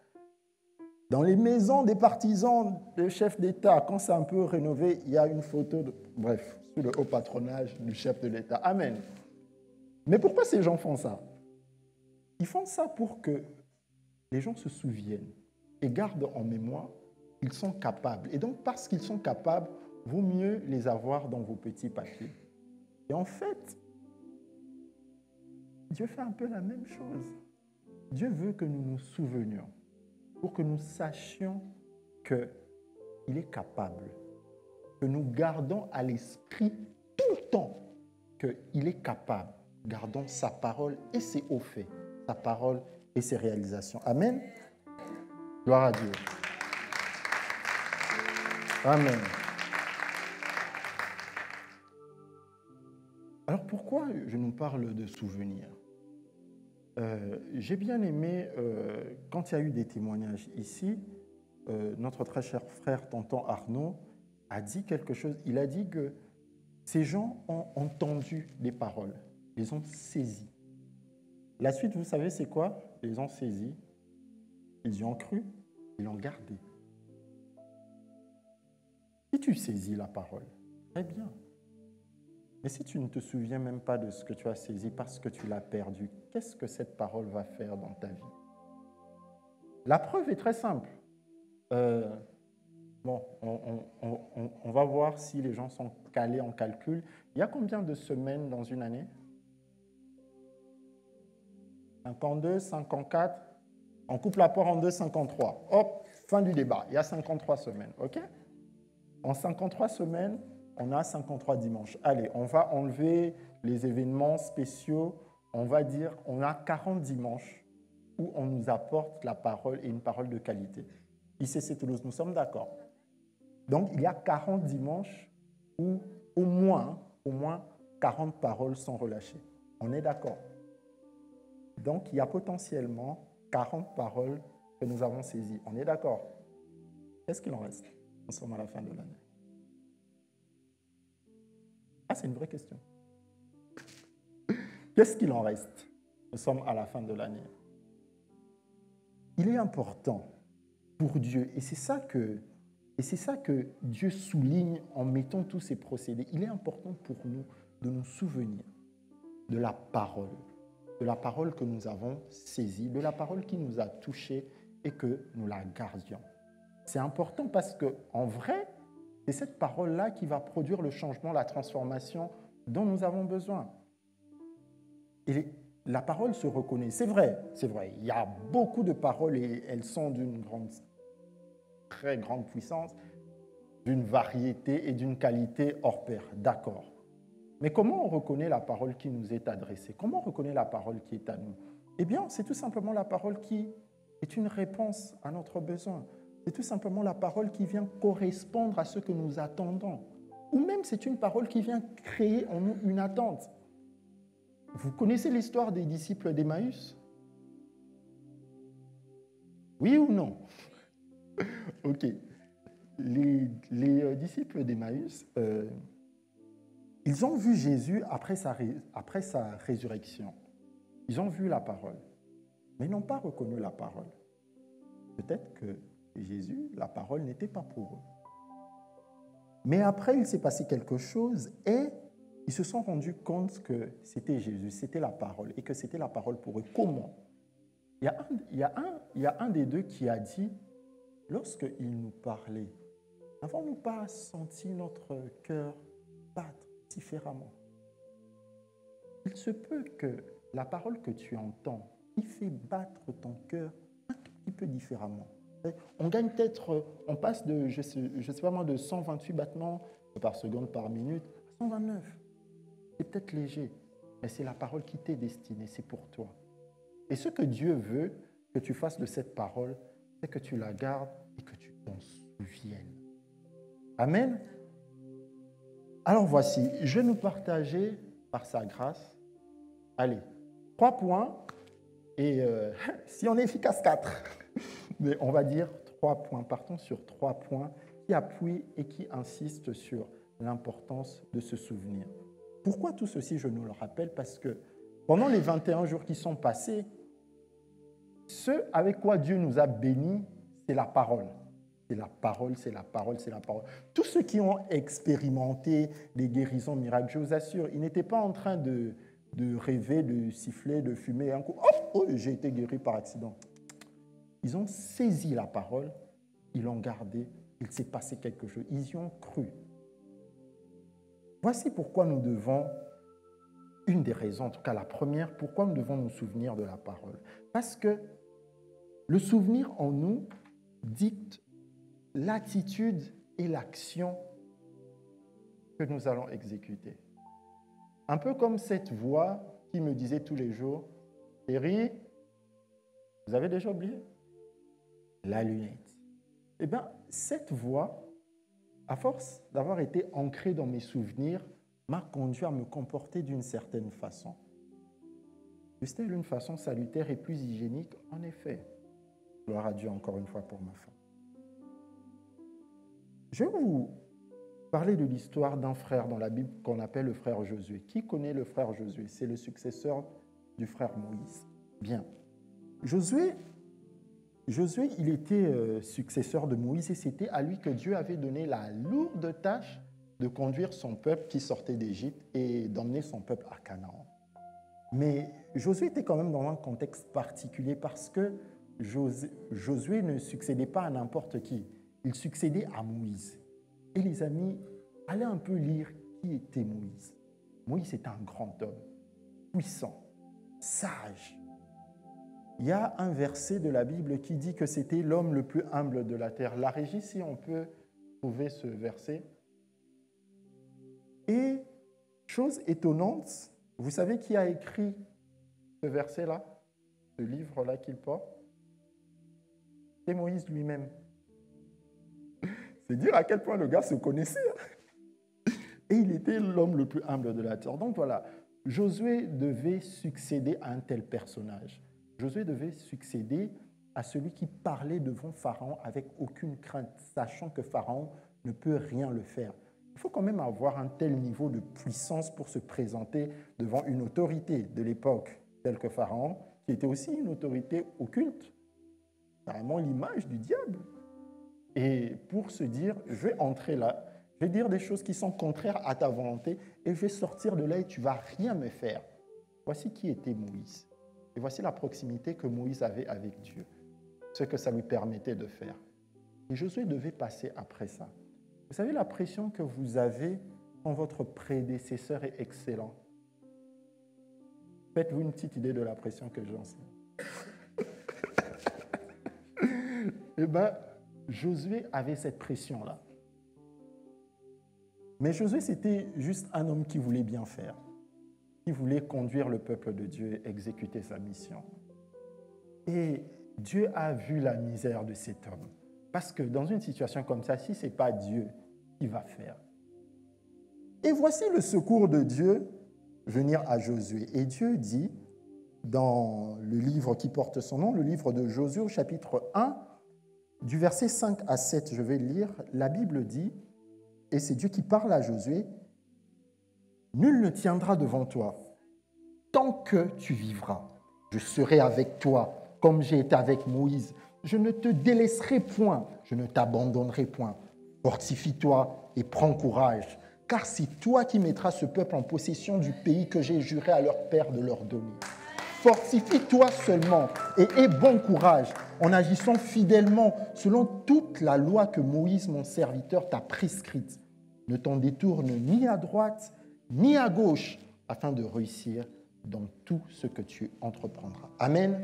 Dans les maisons des partisans du chef d'État, quand c'est un peu rénové, il y a une photo, bref, sous le haut patronage du chef de l'État. Amen. Mais pourquoi ces gens font ça? Ils font ça pour que les gens se souviennent et gardent en mémoire qu'ils sont capables. Et donc, parce qu'ils sont capables, vaut mieux les avoir dans vos petits papiers. Et en fait, Dieu fait un peu la même chose. Dieu veut que nous nous souvenions, pour que nous sachions qu'il est capable, que nous gardons à l'esprit tout le temps qu'il est capable. Gardons sa parole et ses hauts faits, sa parole et ses réalisations. Amen. Gloire à Dieu. Amen. Alors pourquoi je nous parle de souvenirs? J'ai bien aimé, quand il y a eu des témoignages ici, notre très cher frère, tonton Arnaud, a dit quelque chose. Il a dit que ces gens ont entendu des paroles, les ont saisies. La suite, vous savez, c'est quoi? Ils ont saisi, ils y ont cru, ils l'ont gardé. Si tu saisis la parole, très bien. Mais si tu ne te souviens même pas de ce que tu as saisi parce que tu l'as perdu, qu'est-ce que cette parole va faire dans ta vie? La preuve est très simple. On va voir si les gens sont calés en calcul. Il y a combien de semaines dans une année? 52, 54. On coupe la poire en deux, 53. Hop, fin du débat. Il y a 53 semaines, ok? En 53 semaines, on a 53 dimanches. Allez, on va enlever les événements spéciaux. On va dire on a 40 dimanches où on nous apporte la parole et une parole de qualité. ICC Toulouse, nous sommes d'accord. Donc, il y a 40 dimanches où au moins 40 paroles sont relâchées. On est d'accord. Donc, il y a potentiellement 40 paroles que nous avons saisies. On est d'accord. Qu'est-ce qu'il en reste? Nous sommes à la fin de l'année. Ah, c'est une vraie question. Qu'est-ce qu'il en reste? Nous sommes à la fin de l'année. Il est important pour Dieu, et c'est ça que Dieu souligne en mettant tous ces procédés. Il est important pour nous de nous souvenir de la parole que nous avons saisie, de la parole qui nous a touchés et que nous la gardions. C'est important parce qu'en vrai, c'est cette parole-là qui va produire le changement, la transformation dont nous avons besoin. Et la parole se reconnaît. C'est vrai. Il y a beaucoup de paroles et elles sont d'une très grande puissance, d'une variété et d'une qualité hors pair. D'accord. Mais comment on reconnaît la parole qui nous est adressée? Comment on reconnaît la parole qui est à nous? Eh bien, c'est tout simplement la parole qui est une réponse à notre besoin. C'est tout simplement la parole qui vient correspondre à ce que nous attendons. Ou même c'est une parole qui vient créer en nous une attente. Vous connaissez l'histoire des disciples d'Emmaüs? Oui ou non? Ok. Les disciples d'Emmaüs, ils ont vu Jésus après sa résurrection. Ils ont vu la parole, mais ils n'ont pas reconnu la parole. Peut-être que Jésus, la parole n'était pas pour eux. Mais après, il s'est passé quelque chose et ils se sont rendus compte que c'était Jésus, c'était la parole et que c'était la parole pour eux. Comment? Il y a un des deux qui a dit, lorsqu'il nous parlait, n'avons-nous pas senti notre cœur battre différemment? Il se peut que la parole que tu entends, il fait battre ton cœur un tout petit peu différemment. On gagne peut-être, on passe de, je sais pas moi, de 128 battements par seconde par minute à 129. C'est peut-être léger, mais c'est la parole qui t'est destinée, c'est pour toi. Et ce que Dieu veut que tu fasses de cette parole, c'est que tu la gardes et que tu t'en souviennes. Amen. Alors voici, je vais nous partager par sa grâce. Allez, 3 points et si on est efficace, 4. Mais on va dire 3 points. Partons sur 3 points qui appuient et qui insistent sur l'importance de se souvenir. Pourquoi tout ceci, je nous le rappelle? Parce que pendant les 21 jours qui sont passés, ce avec quoi Dieu nous a bénis, c'est la parole. C'est la parole, c'est la parole, c'est la parole. Tous ceux qui ont expérimenté les guérisons miracles, je vous assure, ils n'étaient pas en train de rêver, de siffler, de fumer. Un coup, oh, j'ai été guéri par accident. Ils ont saisi la parole, ils l'ont gardée, il s'est passé quelque chose. Ils y ont cru. Voici pourquoi nous devons, une des raisons, en tout cas la première, pourquoi nous devons nous souvenir de la parole. Parce que le souvenir en nous dicte l'attitude et l'action que nous allons exécuter. Un peu comme cette voix qui me disait tous les jours, « Thierry, vous avez déjà oublié la lunette. » Eh bien, cette voix, à force d'avoir été ancrée dans mes souvenirs, m'a conduit à me comporter d'une certaine façon. C'était une façon salutaire et plus hygiénique, en effet. Gloire à Dieu encore une fois pour ma femme. Je vais vous parler de l'histoire d'un frère dans la Bible qu'on appelle le frère Josué. Qui connaît le frère Josué? C'est le successeur du frère Moïse. Bien. Josué, il était successeur de Moïse et c'était à lui que Dieu avait donné la lourde tâche de conduire son peuple qui sortait d'Égypte et d'emmener son peuple à Canaan. Mais Josué était quand même dans un contexte particulier parce que Josué ne succédait pas à n'importe qui. Il succédait à Moïse. Et les amis, allez un peu lire qui était Moïse. Moïse est un grand homme, puissant, sage. Il y a un verset de la Bible qui dit que c'était l'homme le plus humble de la terre. La régie, si on peut trouver ce verset. Et, chose étonnante, vous savez qui a écrit ce verset-là, ce livre-là qu'il porte? C'est Moïse lui-même. C'est dire à quel point le gars se connaissait. Et il était l'homme le plus humble de la terre. Donc voilà, Josué devait succéder à un tel personnage. Josué devait succéder à celui qui parlait devant Pharaon avec aucune crainte, sachant que Pharaon ne peut rien le faire. Il faut quand même avoir un tel niveau de puissance pour se présenter devant une autorité de l'époque, telle que Pharaon, qui était aussi une autorité occulte, carrément l'image du diable. Et pour se dire, je vais entrer là, je vais dire des choses qui sont contraires à ta volonté et je vais sortir de là et tu ne vas rien me faire. Voici qui était Moïse. Et voici la proximité que Moïse avait avec Dieu, ce que ça lui permettait de faire. Et Josué devait passer après ça. Vous savez, la pression que vous avez quand votre prédécesseur est excellent. Faites-vous une petite idée de la pression que j'enseigne. Eh bien, Josué avait cette pression-là. Mais Josué, c'était juste un homme qui voulait bien faire, qui voulait conduire le peuple de Dieu et exécuter sa mission. Et Dieu a vu la misère de cet homme. Parce que dans une situation comme ça, si ce n'est pas Dieu qui va faire. Et voici le secours de Dieu venir à Josué. Et Dieu dit, dans le livre qui porte son nom, le livre de Josué, au chapitre 1, du verset 5 à 7, je vais lire, la Bible dit, et c'est Dieu qui parle à Josué, « Nul ne tiendra devant toi tant que tu vivras. Je serai avec toi comme j'ai été avec Moïse. Je ne te délaisserai point, je ne t'abandonnerai point. Fortifie-toi et prends courage, car c'est toi qui mettras ce peuple en possession du pays que j'ai juré à leur père de leur donner. Fortifie-toi seulement et aie bon courage en agissant fidèlement selon toute la loi que Moïse, mon serviteur, t'a prescrite. Ne t'en détourne ni à droite ni à gauche afin de réussir dans tout ce que tu entreprendras. Amen.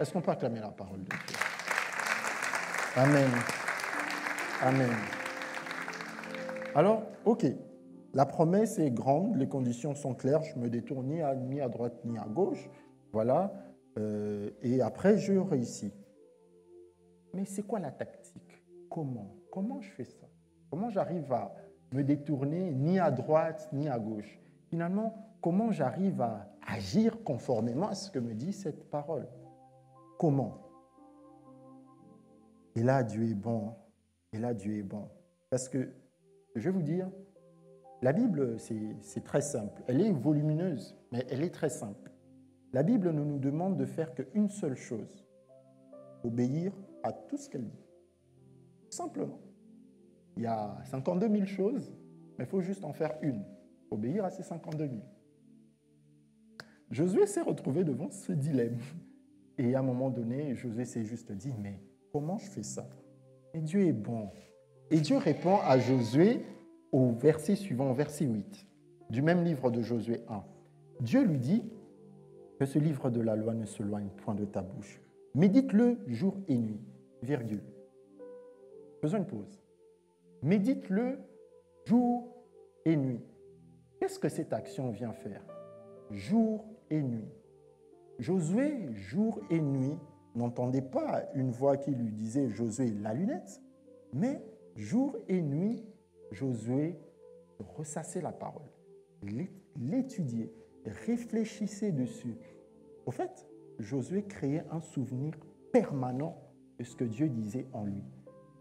Est-ce qu'on peut acclamer la parole de Dieu? Amen. Amen. Alors, ok, la promesse est grande, les conditions sont claires, je me détourne ni à droite ni à gauche, voilà, et après je réussis. Mais c'est quoi la tactique? Comment je fais ça? Comment j'arrive à me détourner ni à droite ni à gauche? Finalement, comment j'arrive à agir conformément à ce que me dit cette parole? Comment? Et là, Dieu est bon. Et là, Dieu est bon. Parce que, je vais vous dire, la Bible, c'est très simple. Elle est volumineuse, mais elle est très simple. La Bible ne nous demande de faire qu'une seule chose, obéir à tout ce qu'elle dit. Simplement. Il y a 52 000 choses, mais il faut juste en faire une. Obéir à ces 52 000. Josué s'est retrouvé devant ce dilemme. Et à un moment donné, Josué s'est juste dit, mais comment je fais ça? Et Dieu est bon. Et Dieu répond à Josué au verset suivant, verset 8, du même livre de Josué 1. Dieu lui dit que ce livre de la loi ne s'éloigne point de ta bouche. Médite-le jour et nuit, virgule. Faisons une pause. Médite-le jour et nuit. Qu'est-ce que cette action vient faire? Jour et nuit. Josué, jour et nuit, n'entendait pas une voix qui lui disait « Josué, la lunette », mais jour et nuit, Josué ressassait la parole, l'étudiait, réfléchissait dessus. Au fait, Josué créait un souvenir permanent de ce que Dieu disait en lui.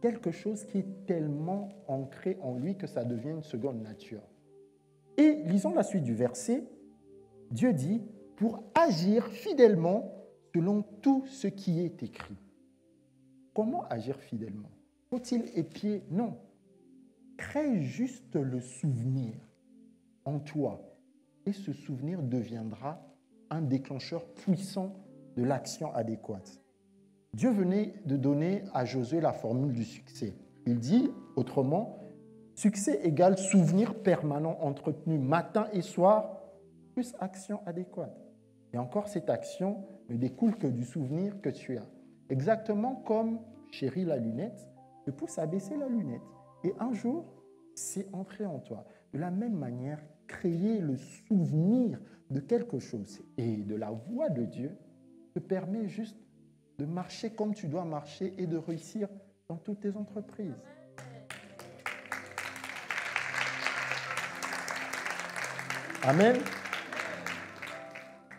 Quelque chose qui est tellement ancré en lui que ça devient une seconde nature. Et lisons la suite du verset. Dieu dit « pour agir fidèlement selon tout ce qui est écrit ». Comment agir fidèlement? Faut-il épier? Non. Crée juste le souvenir en toi et ce souvenir deviendra un déclencheur puissant de l'action adéquate. Dieu venait de donner à Josué la formule du succès. Il dit autrement, succès égale souvenir permanent entretenu matin et soir plus action adéquate. Et encore, cette action ne découle que du souvenir que tu as. Exactement comme chérie la lunette te pousse à baisser la lunette. Et un jour, c'est entré en toi. De la même manière, créer le souvenir de quelque chose et de la voix de Dieu te permet juste de marcher comme tu dois marcher et de réussir dans toutes tes entreprises. Amen.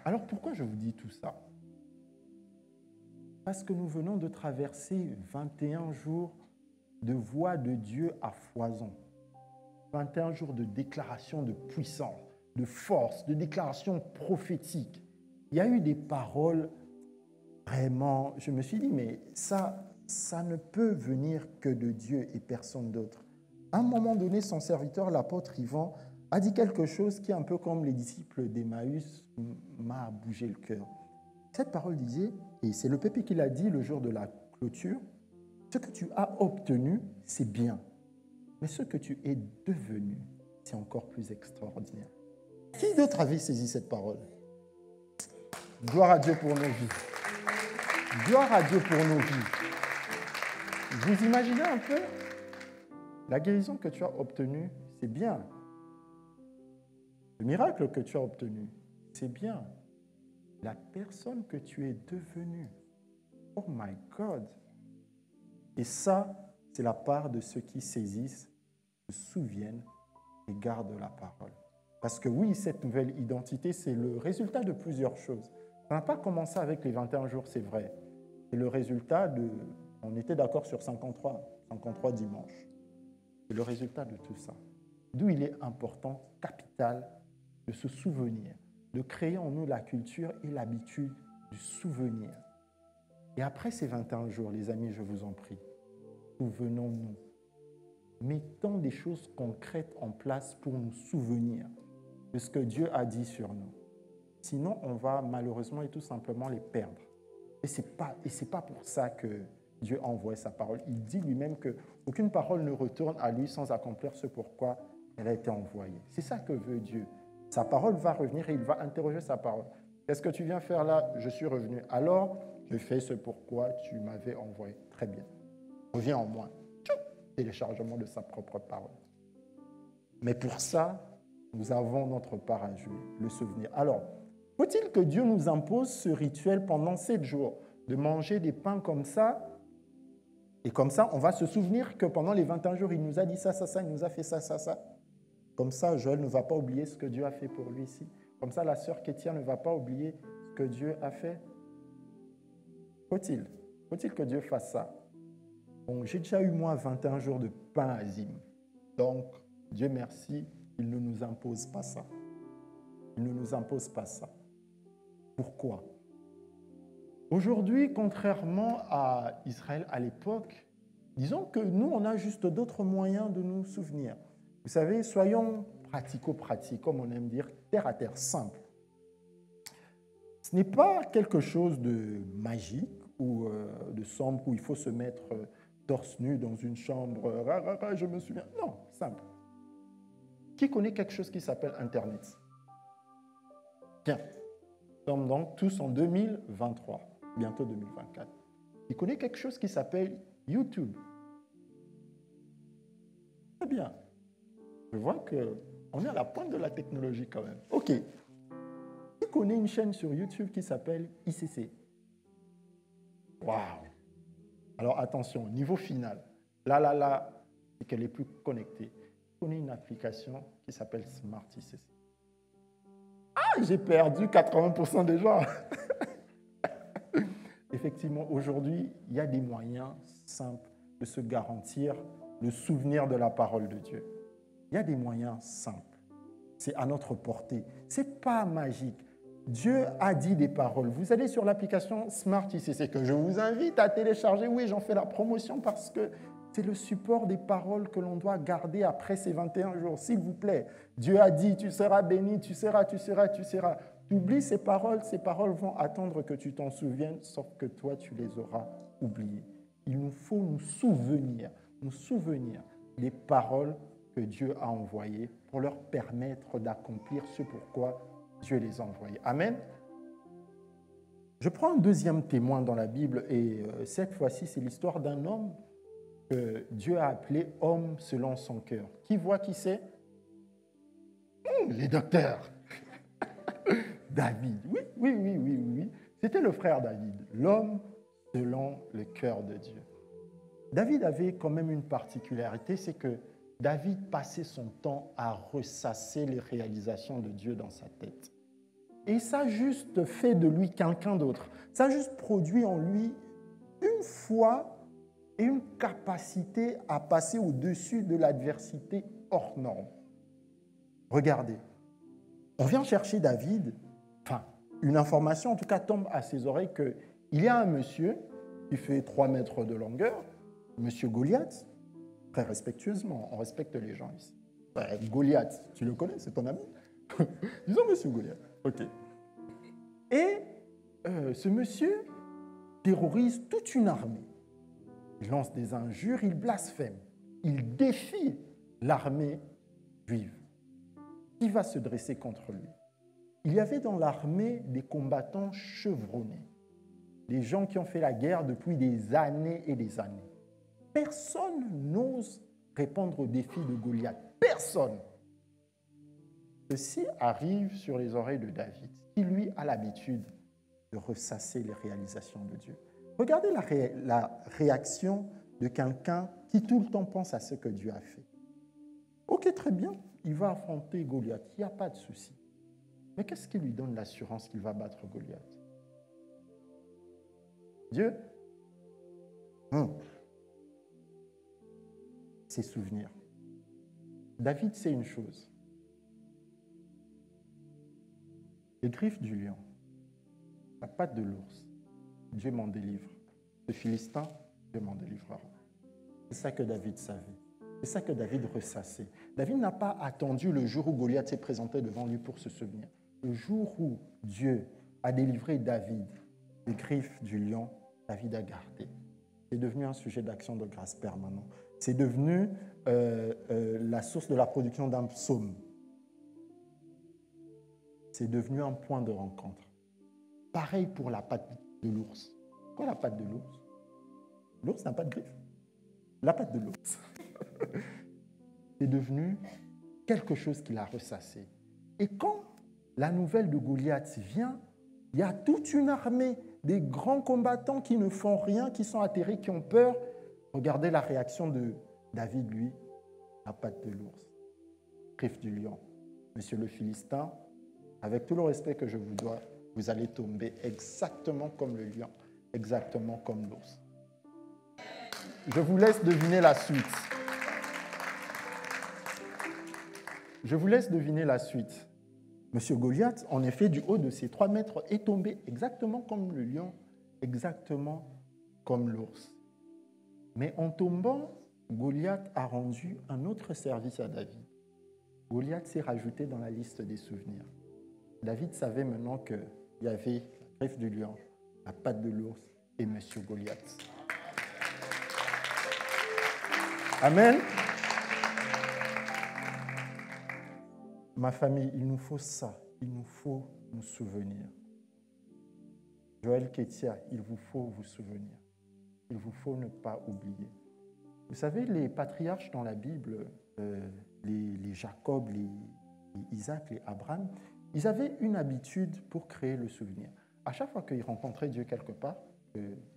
Alors pourquoi je vous dis tout ça? Parce que nous venons de traverser 21 jours de voix de Dieu à foison. 21 jours de déclaration de puissance, de force, de déclaration prophétique. Il y a eu des paroles vraiment, je me suis dit, mais ça ne peut venir que de Dieu et personne d'autre. À un moment donné, son serviteur, l'apôtre Yvan, a dit quelque chose qui, un peu comme les disciples d'Emmaüs, m'a bougé le cœur. Cette parole disait, et c'est le Pépé qui l'a dit le jour de la clôture, ce que tu as obtenu, c'est bien. Mais ce que tu es devenu, c'est encore plus extraordinaire. Qui d'autre avait saisi cette parole? Gloire à Dieu pour nos vies. Gloire à Dieu pour nos vies. Vous imaginez un peu? La guérison que tu as obtenue, c'est bien. Le miracle que tu as obtenu, c'est bien. La personne que tu es devenue, oh my God! Et ça, c'est la part de ceux qui saisissent, se souviennent et gardent la parole. Parce que oui, cette nouvelle identité, c'est le résultat de plusieurs choses. Ça n'a pas commencé avec les 21 jours, c'est vrai. C'est le résultat de... On était d'accord sur 53 dimanches. C'est le résultat de tout ça. D'où il est important, capital, de se souvenir, de créer en nous la culture et l'habitude du souvenir. Et après ces 21 jours, les amis, je vous en prie, souvenons-nous. mettons des choses concrètes en place pour nous souvenir de ce que Dieu a dit sur nous. Sinon, on va malheureusement et tout simplement les perdre. Et ce n'est pas pour ça que Dieu a envoyé sa parole. Il dit lui-même qu'aucune parole ne retourne à lui sans accomplir ce pourquoi elle a été envoyée. C'est ça que veut Dieu. Sa parole va revenir et il va interroger sa parole. Qu'est-ce que tu viens faire là? Je suis revenu. Alors, je fais ce pourquoi tu m'avais envoyé. Très bien. Reviens en moi. Téléchargement de sa propre parole. Mais pour ça, nous avons notre part à jouer, le souvenir. Alors, faut-il que Dieu nous impose ce rituel pendant 7 jours, de manger des pains comme ça? Et comme ça, on va se souvenir que pendant les 21 jours, il nous a dit ça, ça, ça, il nous a fait ça, ça, ça. Comme ça, Joël ne va pas oublier ce que Dieu a fait pour lui ici. Comme ça, la sœur Kétia ne va pas oublier ce que Dieu a fait. Faut-il que Dieu fasse ça? Bon, j'ai déjà eu, moi, 21 jours de pain azim. Donc, Dieu merci, il ne nous impose pas ça. Il ne nous impose pas ça. Pourquoi? Aujourd'hui, contrairement à Israël à l'époque, disons que nous, on a juste d'autres moyens de nous souvenir. Vous savez, soyons pratico-pratiques, comme on aime dire, terre à terre, simple. Ce n'est pas quelque chose de magique ou de sombre où il faut se mettre torse nu dans une chambre, je me souviens. Non, simple. Qui connaît quelque chose qui s'appelle Internet? Bien. Nous sommes donc tous en 2023, bientôt 2024. Qui connaît quelque chose qui s'appelle YouTube? Très bien. Je vois qu'on est à la pointe de la technologie quand même. OK. Qui connaît une chaîne sur YouTube qui s'appelle ICC? Waouh! Alors attention, niveau final. Là, c'est qu'elle est plus connectée. Qui connaît une application qui s'appelle Smart ICC? Ah, j'ai perdu 80% des gens. Effectivement, aujourd'hui, il y a des moyens simples de se garantir le souvenir de la parole de Dieu. Il y a des moyens simples. C'est à notre portée. Ce n'est pas magique. Dieu a dit des paroles. Vous allez sur l'application Smart ICC que je vous invite à télécharger. Oui, j'en fais la promotion parce que c'est le support des paroles que l'on doit garder après ces 21 jours. S'il vous plaît, Dieu a dit, tu seras béni, tu seras. Tu oublies ces paroles vont attendre que tu t'en souviennes, sauf que toi, tu les auras oubliées. Il nous faut nous souvenir des paroles que Dieu a envoyées pour leur permettre d'accomplir ce pourquoi Dieu les a envoyés. Amen. Je prends un deuxième témoin dans la Bible et cette fois-ci, c'est l'histoire d'un homme que Dieu a appelé homme selon son cœur. Qui voit qui c'est? Les docteurs. David. Oui. C'était le frère David, l'homme selon le cœur de Dieu. David avait quand même une particularité, c'est que David passait son temps à ressasser les réalisations de Dieu dans sa tête. Et ça a juste fait de lui quelqu'un d'autre. Ça a juste produit en lui une foi et une capacité à passer au-dessus de l'adversité hors norme. Regardez, on vient chercher David, une information en tout cas tombe à ses oreilles qu'il y a un monsieur qui fait 3 mètres de longueur, monsieur Goliath, très respectueusement, on respecte les gens ici. Goliath, tu le connais, c'est ton ami? Disons monsieur Goliath. OK. Et ce monsieur terrorise toute une armée. Il lance des injures, il blasphème. Il défie l'armée juive. Qui va se dresser contre lui? Il y avait dans l'armée des combattants chevronnés, des gens qui ont fait la guerre depuis des années et des années. Personne n'ose répondre au défi de Goliath. Personne. Ceci arrive sur les oreilles de David, qui lui a l'habitude de ressasser les réalisations de Dieu. Regardez la réaction de quelqu'un qui tout le temps pense à ce que Dieu a fait. Ok, très bien, il va affronter Goliath, il n'y a pas de souci. Mais qu'est-ce qui lui donne l'assurance qu'il va battre Goliath? Dieu? Ses souvenirs. David sait une chose. Les griffes du lion, la patte de l'ours, Dieu m'en délivre. Le Philistin, Dieu m'en délivrera. C'est ça que David savait. C'est ça que David ressassait. David n'a pas attendu le jour où Goliath s'est présenté devant lui pour se souvenir. Le jour où Dieu a délivré David des griffes du lion, David a gardé. C'est devenu un sujet d'action de grâce permanent. C'est devenu la source de la production d'un psaume. C'est devenu un point de rencontre. Pareil pour la patte de l'ours. Quoi la patte de l'ours? L'ours n'a pas de griffes. La patte de l'ours. C'est devenu quelque chose qu'il a ressassé. Et quand la nouvelle de Goliath vient, il y a toute une armée des grands combattants qui ne font rien, qui sont atterrés, qui ont peur. Regardez la réaction de David, lui, la patte de l'ours, griffe du lion. Monsieur le Philistin, avec tout le respect que je vous dois, vous allez tomber exactement comme le lion, exactement comme l'ours. Je vous laisse deviner la suite. Je vous laisse deviner la suite. Monsieur Goliath, en effet, du haut de ses 3 mètres, est tombé exactement comme le lion, exactement comme l'ours. Mais en tombant, Goliath a rendu un autre service à David. Goliath s'est rajouté dans la liste des souvenirs. David savait maintenant qu'il y avait la griffe du lion, la patte de l'ours et Monsieur Goliath. Amen. Ma famille, il nous faut ça. Il nous faut nous souvenir. Joël Ketia, il vous faut vous souvenir. Il vous faut ne pas oublier. Vous savez, les patriarches dans la Bible, les Jacob, les Isaac, les Abraham, ils avaient une habitude pour créer le souvenir. À chaque fois qu'ils rencontraient Dieu quelque part,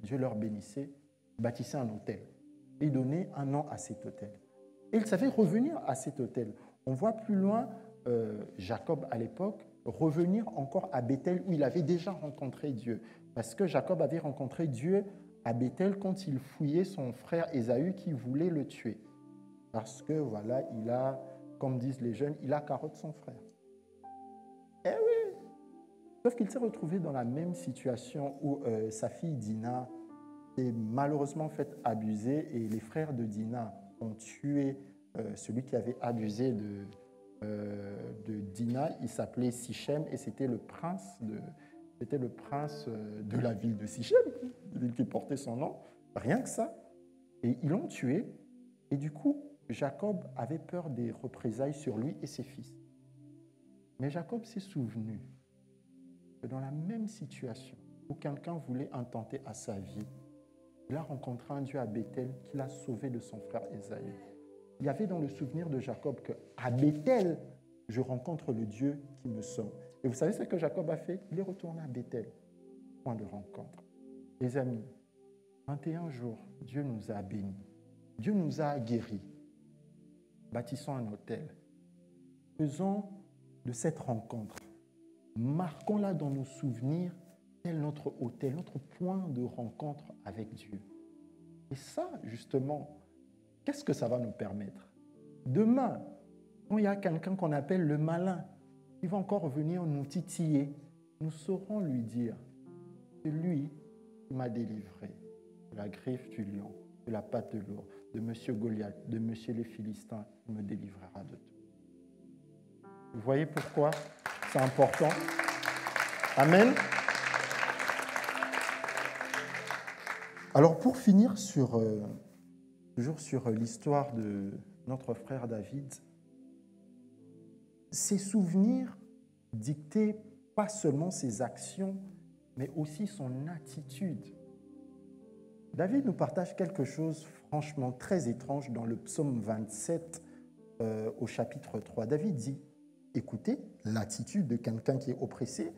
Dieu leur bénissait, bâtissait un autel. Et ils donnaient un nom à cet autel. Et ils savaient revenir à cet autel. On voit plus loin Jacob à l'époque revenir encore à Bethel où il avait déjà rencontré Dieu. Parce que Jacob avait rencontré Dieu à Bethel quand il fouillait son frère Ésaü qui voulait le tuer. Parce que voilà, il a, comme disent les jeunes, il a carotte son frère. Eh oui! Sauf qu'il s'est retrouvé dans la même situation où sa fille Dina s'est malheureusement fait abuser et les frères de Dina ont tué celui qui avait abusé de Dina. Il s'appelait Sichem et c'était le prince de la ville de Sichem, la ville qui portait son nom. Rien que ça. Et ils l'ont tué. Et du coup, Jacob avait peur des représailles sur lui et ses fils. Mais Jacob s'est souvenu que dans la même situation où quelqu'un voulait intenter à sa vie, il a rencontré un Dieu à Bethel qui l'a sauvé de son frère Ésaü. Il y avait dans le souvenir de Jacob qu'à Bethel, je rencontre le Dieu qui me sauve. Et vous savez ce que Jacob a fait? Il est retourné à Bethel, point de rencontre. Les amis, 21 jours, Dieu nous a bénis. Dieu nous a guéris. Bâtissons un autel. Faisons de cette rencontre, marquons-la dans nos souvenirs, tel notre autel, notre point de rencontre avec Dieu. Et ça, justement, qu'est-ce que ça va nous permettre? Demain, quand il y a quelqu'un qu'on appelle le malin, qui va encore venir nous titiller, nous saurons lui dire, c'est lui qui m'a délivré de la griffe du lion, de la patte de l'ours, de Monsieur Goliath, de Monsieur les Philistins, il me délivrera de tout. Vous voyez pourquoi c'est important? Amen. Alors pour finir toujours sur l'histoire de notre frère David, ses souvenirs dictaient pas seulement ses actions, mais aussi son attitude. David nous partage quelque chose franchement très étrange dans le psaume 27 au chapitre 3. David dit, écoutez, l'attitude de quelqu'un qui est oppressé,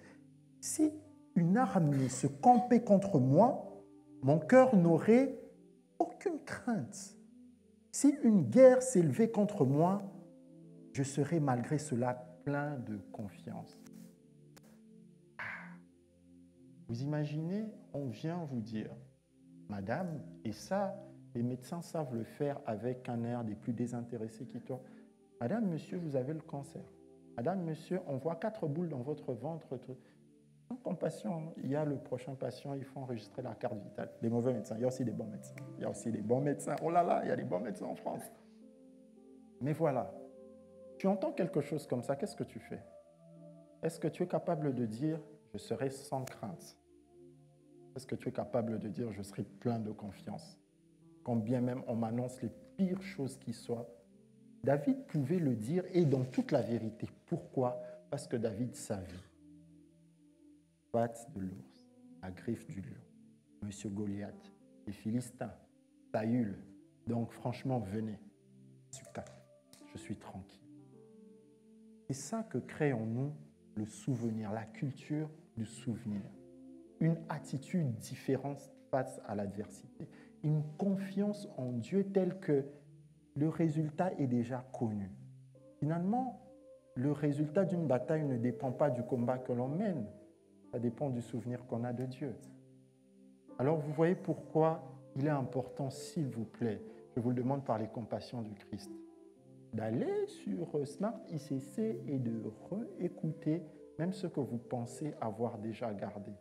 si une armée se campait contre moi, mon cœur n'aurait aucune crainte. Si une guerre s'élevait contre moi, je serais malgré cela plein de confiance. Vous imaginez, on vient vous dire, madame, et ça, les médecins savent le faire avec un air des plus désintéressés qui toi. Madame, monsieur, vous avez le cancer. Madame, monsieur, on voit 4 boules dans votre ventre. Sans compassion, il y a le prochain patient, il faut enregistrer la carte vitale. Les mauvais médecins, il y a aussi des bons médecins. Il y a aussi des bons médecins. Oh là là, il y a des bons médecins en France. Mais voilà, tu entends quelque chose comme ça, qu'est-ce que tu fais? Est-ce que tu es capable de dire « je serai sans crainte » ? Est-ce que tu es capable de dire « je serai plein de confiance » ? Quand bien même on m'annonce les pires choses qui soient. David pouvait le dire et dans toute la vérité. Pourquoi? Parce que David savait. Patte de l'ours, la griffe du lion, Monsieur Goliath, les Philistins, Saül. Donc franchement, venez. Je suis tranquille. C'est ça que crée en nous le souvenir, la culture du souvenir. Une attitude différente face à l'adversité. Une confiance en Dieu telle que le résultat est déjà connu. Finalement, le résultat d'une bataille ne dépend pas du combat que l'on mène. Ça dépend du souvenir qu'on a de Dieu. Alors vous voyez pourquoi il est important, s'il vous plaît, je vous le demande par les compassions du Christ, d'aller sur Smart ICC et de réécouter même ce que vous pensez avoir déjà gardé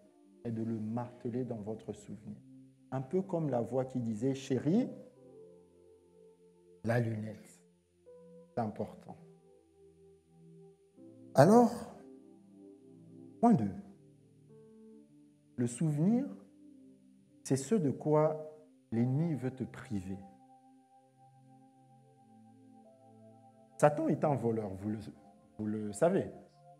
et de le marteler dans votre souvenir. Un peu comme la voix qui disait « Chérie, la lunette. » C'est important. Alors, point 2. Le souvenir, c'est ce de quoi l'ennemi veut te priver. Satan est un voleur, vous le savez.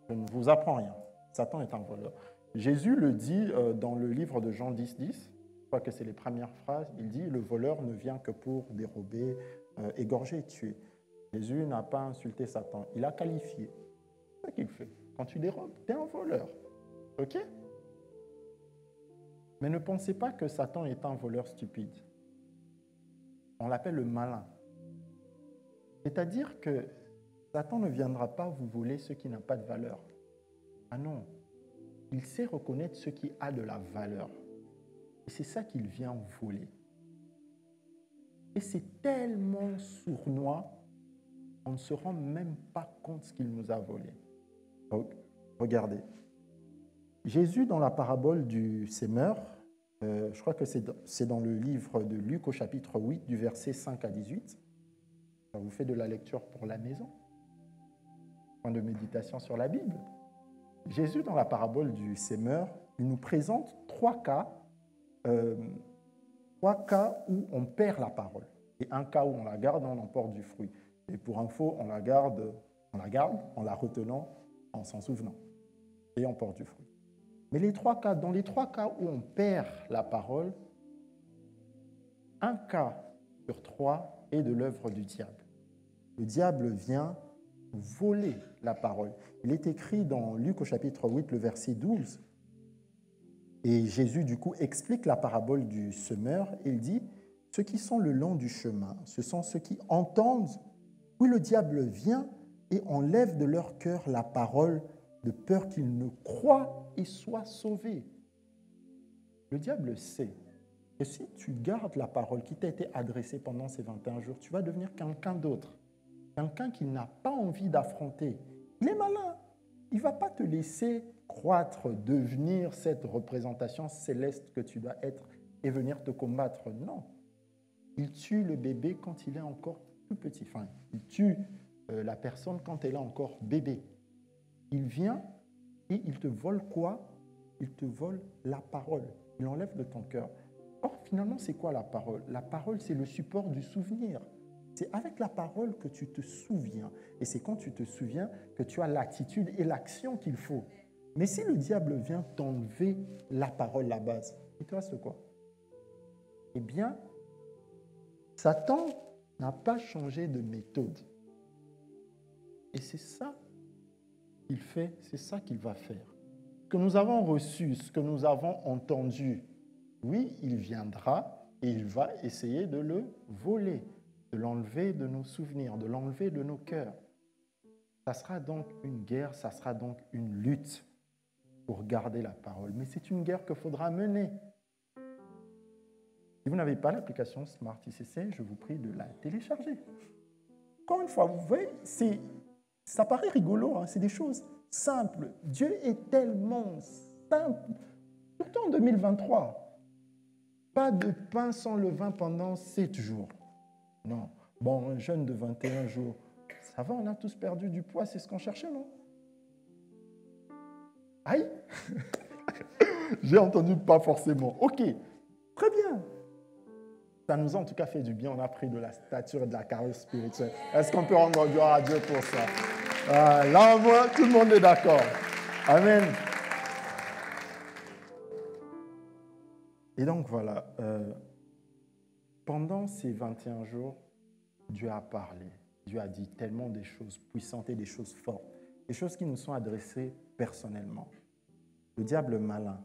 Je ne vous apprends rien. Satan est un voleur. Jésus le dit dans le livre de Jean 10, 10. Je crois que c'est les premières phrases. Il dit « Le voleur ne vient que pour dérober, égorger et tuer ». Jésus n'a pas insulté Satan. Il a qualifié. C'est ça qu'il fait. Quand tu dérobes, tu es un voleur. OK? Mais ne pensez pas que Satan est un voleur stupide. On l'appelle le malin. C'est-à-dire que Satan ne viendra pas vous voler ce qui n'a pas de valeur. Ah non. Il sait reconnaître ce qui a de la valeur. Et c'est ça qu'il vient voler. Et c'est tellement sournois, on ne se rend même pas compte de ce qu'il nous a volé. Donc, regardez. Jésus, dans la parabole du sémeur, je crois que c'est dans le livre de Luc au chapitre 8, du verset 5 à 18. Ça vous fait de la lecture pour la maison. Point de méditation sur la Bible. Jésus, dans la parabole du sémeur, il nous présente trois cas où on perd la parole. Et un cas où on la garde, on en porte du fruit. Et pour info, on la garde en la retenant, en s'en souvenant. Et on porte du fruit. Mais dans les trois cas où on perd la parole, un cas sur trois est de l'œuvre du diable. Le diable vient voler la parole. Il est écrit dans Luc au chapitre 8, le verset 12. Et Jésus, du coup, explique la parabole du semeur. Et il dit, « Ceux qui sont le long du chemin, ce sont ceux qui entendent, oui, le diable vient et enlève de leur cœur la parole de peur qu'ils ne croient et soient sauvés. » Le diable sait que si tu gardes la parole qui t'a été adressée pendant ces 21 jours, tu vas devenir quelqu'un d'autre. Quelqu'un qu'il n'a pas envie d'affronter. Il est malin. Il ne va pas te laisser croître, devenir cette représentation céleste que tu dois être et venir te combattre. Non. Il tue le bébé quand il est encore tout petit. Enfin, il tue la personne quand elle est encore bébé. Il vient et il te vole quoi? Il te vole la parole. Il enlève de ton cœur. Or, finalement, c'est quoi la parole? La parole, c'est le support du souvenir. C'est avec la parole que tu te souviens. Et c'est quand tu te souviens que tu as l'attitude et l'action qu'il faut. Mais si le diable vient t'enlever la parole, la base, il te reste quoi? Eh bien, Satan n'a pas changé de méthode. Et c'est ça qu'il fait, c'est ça qu'il va faire. Ce que nous avons reçu, ce que nous avons entendu, oui, il viendra et il va essayer de le voler, de l'enlever de nos souvenirs, de l'enlever de nos cœurs. Ça sera donc une guerre, ça sera donc une lutte pour garder la parole. Mais c'est une guerre qu'il faudra mener. Si vous n'avez pas l'application Smart ICC, je vous prie de la télécharger. Encore une fois, vous voyez, ça paraît rigolo, hein, c'est des choses simples. Dieu est tellement simple, surtout en 2023. Pas de pain sans levain pendant 7 jours. Non. Bon, un jeûne de 21 jours. Ça va, on a tous perdu du poids, c'est ce qu'on cherchait, non? Aïe. J'ai entendu pas forcément. Ok, très bien. Ça nous a en tout cas fait du bien. On a pris de la stature et de la carrure spirituelle. Est-ce qu'on peut rendre gloire à Dieu pour ça? Là, moi, tout le monde est d'accord. Amen. Et donc, voilà. Pendant ces 21 jours, Dieu a parlé. Dieu a dit tellement des choses puissantes et des choses fortes. Des choses qui nous sont adressées personnellement. Le diable malin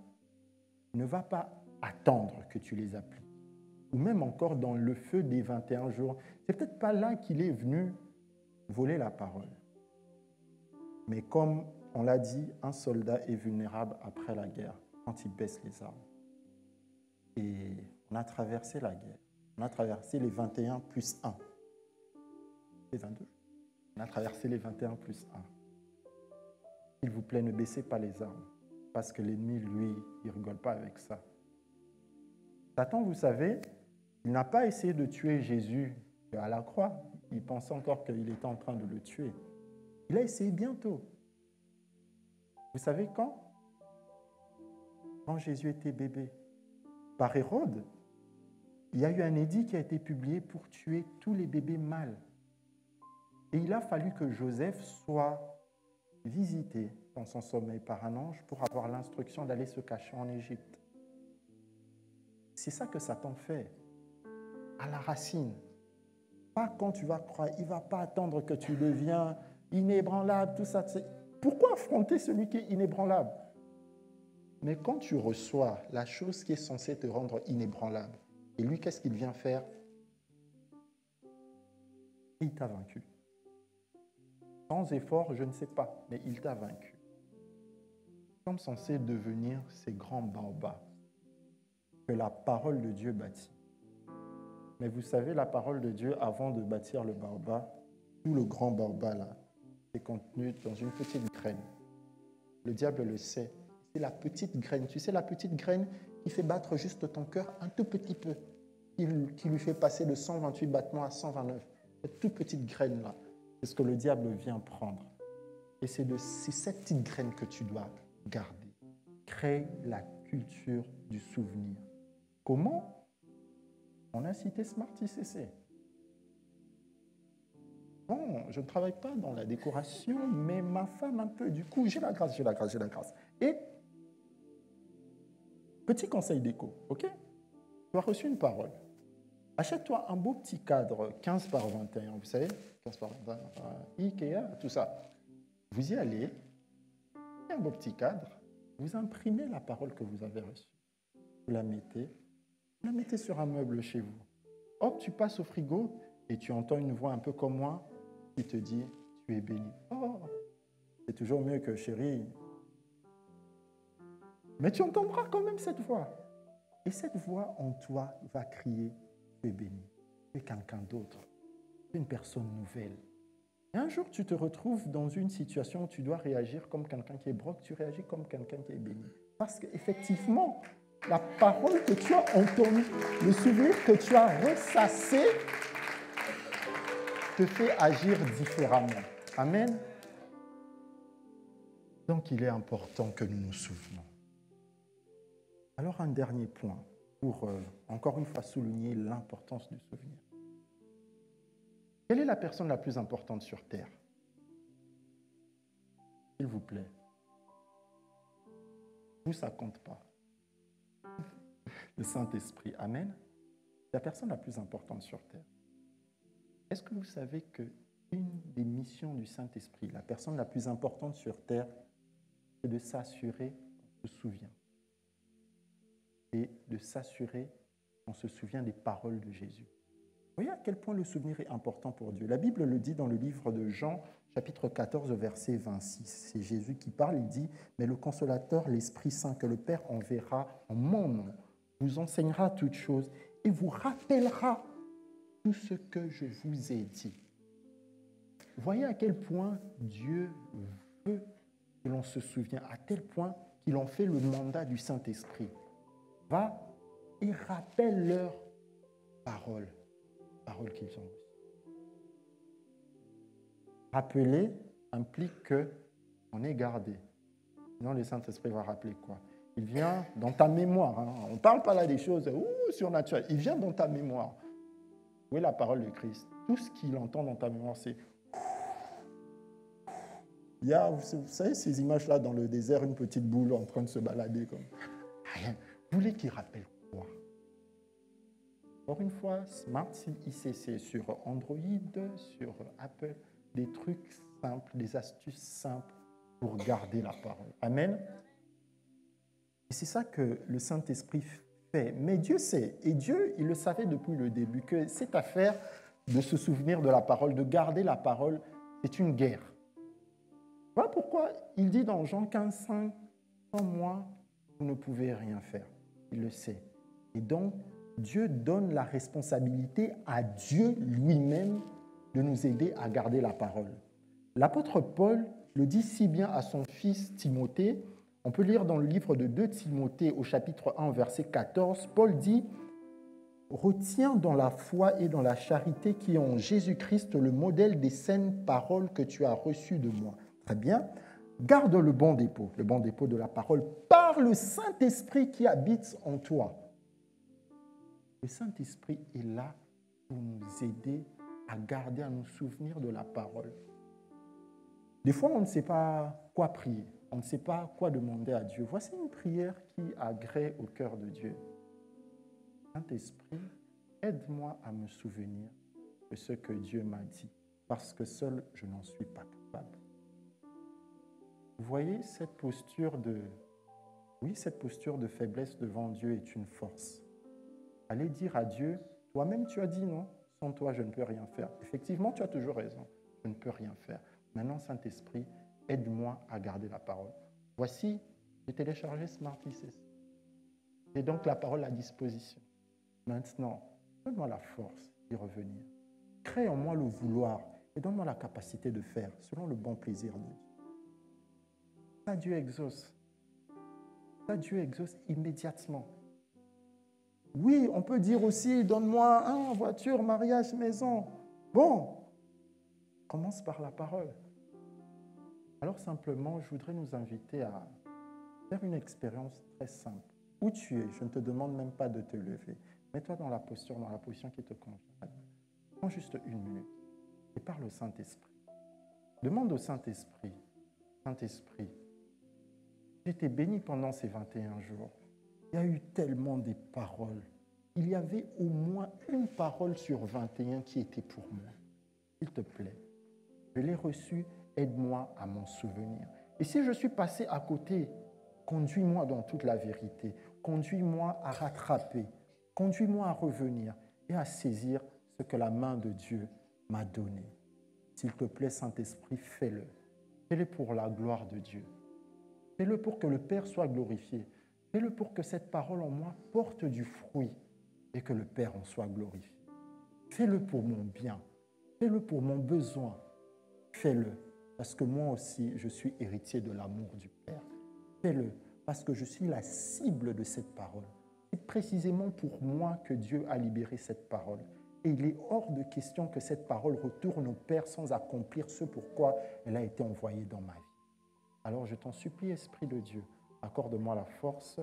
ne va pas attendre que tu les appliques. Ou même encore dans le feu des 21 jours. C'est peut-être pas là qu'il est venu voler la parole. Mais comme on l'a dit, un soldat est vulnérable après la guerre, quand il baisse les armes. Et on a traversé la guerre. On a traversé les 21 plus 1. Les 22. On a traversé les 21 plus 1. S'il vous plaît, ne baissez pas les armes. Parce que l'ennemi, lui, il ne rigole pas avec ça. Satan, vous savez, il n'a pas essayé de tuer Jésus à la croix. Il pensait encore qu'il était en train de le tuer. Il a essayé bientôt. Vous savez quand? Quand Jésus était bébé. Par Hérode, il y a eu un édit qui a été publié pour tuer tous les bébés mâles. Et il a fallu que Joseph soit visité dans son sommeil par un ange pour avoir l'instruction d'aller se cacher en Égypte. C'est ça que Satan fait, à la racine. Pas quand tu vas croire, il ne va pas attendre que tu deviens inébranlable, tout ça. Pourquoi affronter celui qui est inébranlable? Mais quand tu reçois la chose qui est censée te rendre inébranlable, et lui, qu'est-ce qu'il vient faire? Il t'a vaincu. Sans effort, je ne sais pas, mais il t'a vaincu. Nous sommes censés devenir ces grands baobabs que la parole de Dieu bâtit. Mais vous savez, la parole de Dieu, avant de bâtir le baobab, tout le grand baobab là, est contenu dans une petite graine. Le diable le sait. C'est la petite graine. Tu sais, la petite graine qui fait battre juste ton cœur un tout petit peu, qui lui fait passer de 128 battements à 129. Cette toute petite graine-là, c'est ce que le diable vient prendre. Et c'est cette petite graine que tu dois garder. Crée la culture du souvenir. Comment? On a cité Smart ICC. Bon, je ne travaille pas dans la décoration, mais ma femme un peu. Du coup, j'ai la grâce. Et petit conseil déco, ok? Tu as reçu une parole. Achète-toi un beau petit cadre 15 par 21, vous savez, 15 par 21, Ikea, tout ça. Vous y allez, il y a un beau petit cadre, vous imprimez la parole que vous avez reçue. Vous la mettez sur un meuble chez vous. Hop, tu passes au frigo et tu entends une voix un peu comme moi qui te dit, tu es béni. Oh, c'est toujours mieux que chérie. Mais tu entendras quand même cette voix. Et cette voix en toi va crier, tu es béni. Tu es quelqu'un d'autre. Tu es une personne nouvelle. Et un jour, tu te retrouves dans une situation où tu dois réagir comme quelqu'un qui est broc, tu réagis comme quelqu'un qui est béni. Parce qu'effectivement, la parole que tu as entendue, le souvenir que tu as ressassé, te fait agir différemment. Amen. Donc, il est important que nous nous souvenons. Alors, un dernier point pour, encore une fois, souligner l'importance du souvenir. Quelle est la personne la plus importante sur Terre? S'il vous plaît. Vous, ça ne compte pas. Le Saint-Esprit. Amen. La personne la plus importante sur Terre. Est-ce que vous savez qu'une des missions du Saint-Esprit, la personne la plus importante sur Terre, c'est de s'assurer qu'on se souvient. Et de s'assurer qu'on se souvient des paroles de Jésus. Vous voyez à quel point le souvenir est important pour Dieu. La Bible le dit dans le livre de Jean, chapitre 14, verset 26. C'est Jésus qui parle, il dit « Mais le Consolateur, l'Esprit Saint que le Père enverra en mon nom, vous enseignera toutes choses et vous rappellera tout ce que je vous ai dit. » Voyez à quel point Dieu veut que l'on se souvienne, à tel point qu'il en fait le mandat du Saint-Esprit. Va et rappelle leurs paroles qu'ils ont reçues. Rappeler implique qu'on est gardé. Sinon, le Saint-Esprit va rappeler quoi? Il vient dans ta mémoire. Hein. On ne parle pas là des choses surnaturelles. Il vient dans ta mémoire. Où est la parole de Christ? Tout ce qu'il entend dans ta mémoire, c'est... Il y a, vous savez, ces images-là dans le désert, une petite boule en train de se balader comme... Rien. Vous voulez qu'il rappelle quoi? Encore une fois, Smart ICC sur Android, sur Apple, des trucs simples, des astuces simples pour garder la parole. Amen. Et c'est ça que le Saint-Esprit fait. Mais Dieu sait, et Dieu, il le savait depuis le début, que cette affaire de se souvenir de la parole, de garder la parole, c'est une guerre. Voilà pourquoi il dit dans Jean 15:5, sans moi, vous ne pouvez rien faire. Il le sait. Et donc, Dieu donne la responsabilité à Dieu lui-même de nous aider à garder la parole. L'apôtre Paul le dit si bien à son fils Timothée. On peut lire dans le livre de 2 Timothée au chapitre 1, verset 14, Paul dit « Retiens dans la foi et dans la charité qui est en Jésus-Christ le modèle des saines paroles que tu as reçues de moi. » Très bien. Garde le bon dépôt de la parole par le Saint-Esprit qui habite en toi. Le Saint-Esprit est là pour nous aider à garder, à nous souvenir de la parole. Des fois, on ne sait pas quoi prier. On ne sait pas quoi demander à Dieu. Voici une prière qui agrée au cœur de Dieu. Saint-Esprit, aide-moi à me souvenir de ce que Dieu m'a dit, parce que seul, je n'en suis pas capable. Vous voyez, cette posture de faiblesse devant Dieu est une force. Allez dire à Dieu, toi-même tu as dit non, sans toi je ne peux rien faire. Effectivement, tu as toujours raison, je ne peux rien faire. Maintenant, Saint-Esprit, aide-moi à garder la parole. Voici, j'ai téléchargé Smart ICC. J'ai donc la parole à disposition. Maintenant, donne-moi la force d'y revenir. Crée en moi le vouloir et donne-moi la capacité de faire selon le bon plaisir de Dieu. Ça, Dieu exauce. Ça, Dieu exauce immédiatement. Oui, on peut dire aussi, donne-moi voiture, mariage, maison. Bon, commence par la parole. Alors simplement, je voudrais nous inviter à faire une expérience très simple. Où tu es, je ne te demande même pas de te lever. Mets-toi dans la position qui te convient. Prends juste 1 minute et parle au Saint-Esprit. Demande au Saint-Esprit, Saint-Esprit, j'ai été béni pendant ces 21 jours. Il y a eu tellement de paroles. Il y avait au moins une parole sur 21 qui était pour moi. S'il te plaît, je l'ai reçue, aide-moi à m'en souvenir. Et si je suis passé à côté, conduis-moi dans toute la vérité. Conduis-moi à rattraper. Conduis-moi à revenir et à saisir ce que la main de Dieu m'a donné. S'il te plaît, Saint-Esprit, fais-le. Fais-le pour la gloire de Dieu. Fais-le pour que le Père soit glorifié. Fais-le pour que cette parole en moi porte du fruit et que le Père en soit glorifié. Fais-le pour mon bien. Fais-le pour mon besoin. Fais-le parce que moi aussi, je suis héritier de l'amour du Père. Fais-le parce que je suis la cible de cette parole. C'est précisément pour moi que Dieu a libéré cette parole. Et il est hors de question que cette parole retourne au Père sans accomplir ce pourquoi elle a été envoyée dans ma vie. Alors je t'en supplie, Esprit de Dieu, accorde-moi la force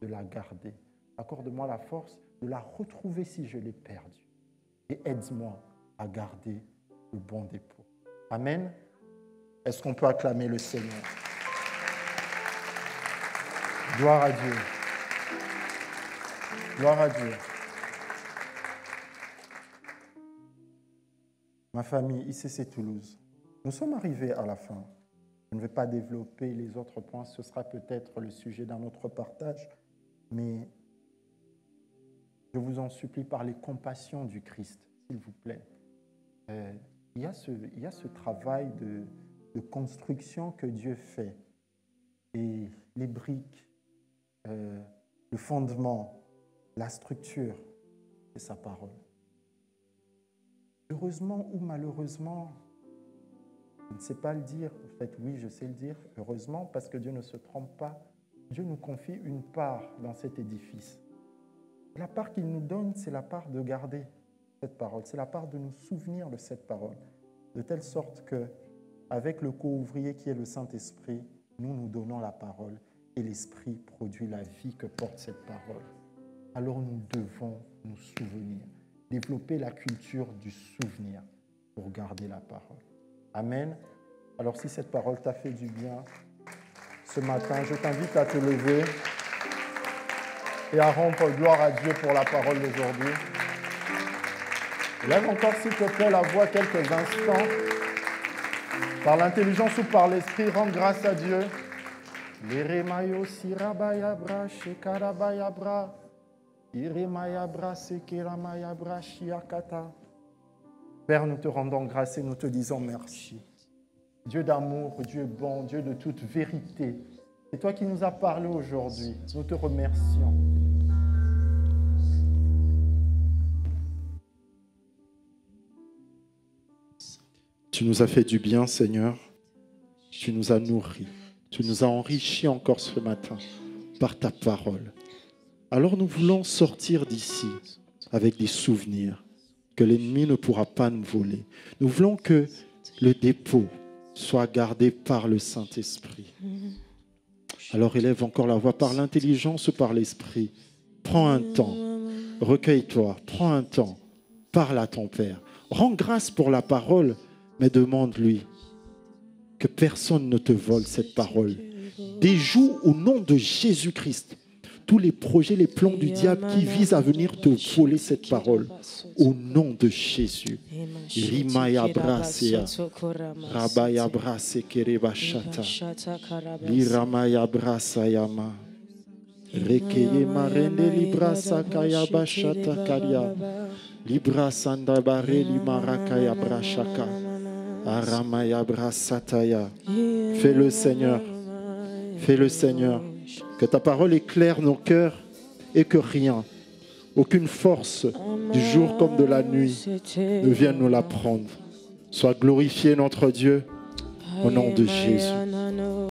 de la garder. Accorde-moi la force de la retrouver si je l'ai perdue. Et aide-moi à garder le bon dépôt. Amen. Est-ce qu'on peut acclamer le Seigneur? Gloire à Dieu. Gloire à Dieu. Ma famille, ICC Toulouse, nous sommes arrivés à la fin. Je ne vais pas développer les autres points, ce sera peut-être le sujet d'un autre partage, mais je vous en supplie, par les compassions du Christ, s'il vous plaît. Il y a ce travail de construction que Dieu fait. Et les briques, le fondement, la structure, c'est sa parole. Heureusement ou malheureusement, je ne sais pas le dire. En fait, oui, je sais le dire. Heureusement, parce que Dieu ne se trompe pas. Dieu nous confie une part dans cet édifice. La part qu'il nous donne, c'est la part de garder cette parole. C'est la part de nous souvenir de cette parole. De telle sorte que Avec le co-ouvrier qui est le Saint-Esprit, nous donnons la parole et l'Esprit produit la vie que porte cette parole. Alors nous devons nous souvenir, développer la culture du souvenir pour garder la parole. Amen. Alors si cette parole t'a fait du bien, ce matin, je t'invite à te lever et à rendre gloire à Dieu pour la parole d'aujourd'hui. Lève encore, s'il te plaît, la voix quelques instants. Par l'intelligence ou par l'esprit, rends grâce à Dieu. Père, nous te rendons grâce et nous te disons merci. Dieu d'amour, Dieu bon, Dieu de toute vérité. C'est toi qui nous as parlé aujourd'hui. Nous te remercions. Tu nous as fait du bien, Seigneur. Tu nous as nourris. Tu nous as enrichis encore ce matin par ta parole. Alors nous voulons sortir d'ici avec des souvenirs que l'ennemi ne pourra pas nous voler. Nous voulons que le dépôt soit gardé par le Saint-Esprit. Alors élève encore la voix par l'intelligence ou par l'esprit. Prends un temps, recueille-toi, prends un temps, parle à ton Père. Rends grâce pour la parole, mais demande-lui que personne ne te vole cette parole. Déjoue au nom de Jésus-Christ tous les projets, les plans du diable qui visent à venir te voler cette parole. Au nom de Jésus. Rimaya brasea, rabaya brase kerebashata, liramaya brasayama, rekeye marende librasa kaya bashata karia, librasanda bare limarakaya brashaka, aramaya brasataya. Fais-le Seigneur, fais-le Seigneur. Que ta parole éclaire nos cœurs et que rien, aucune force du jour comme de la nuit ne vienne nous la prendre. Sois glorifié notre Dieu au nom de Jésus.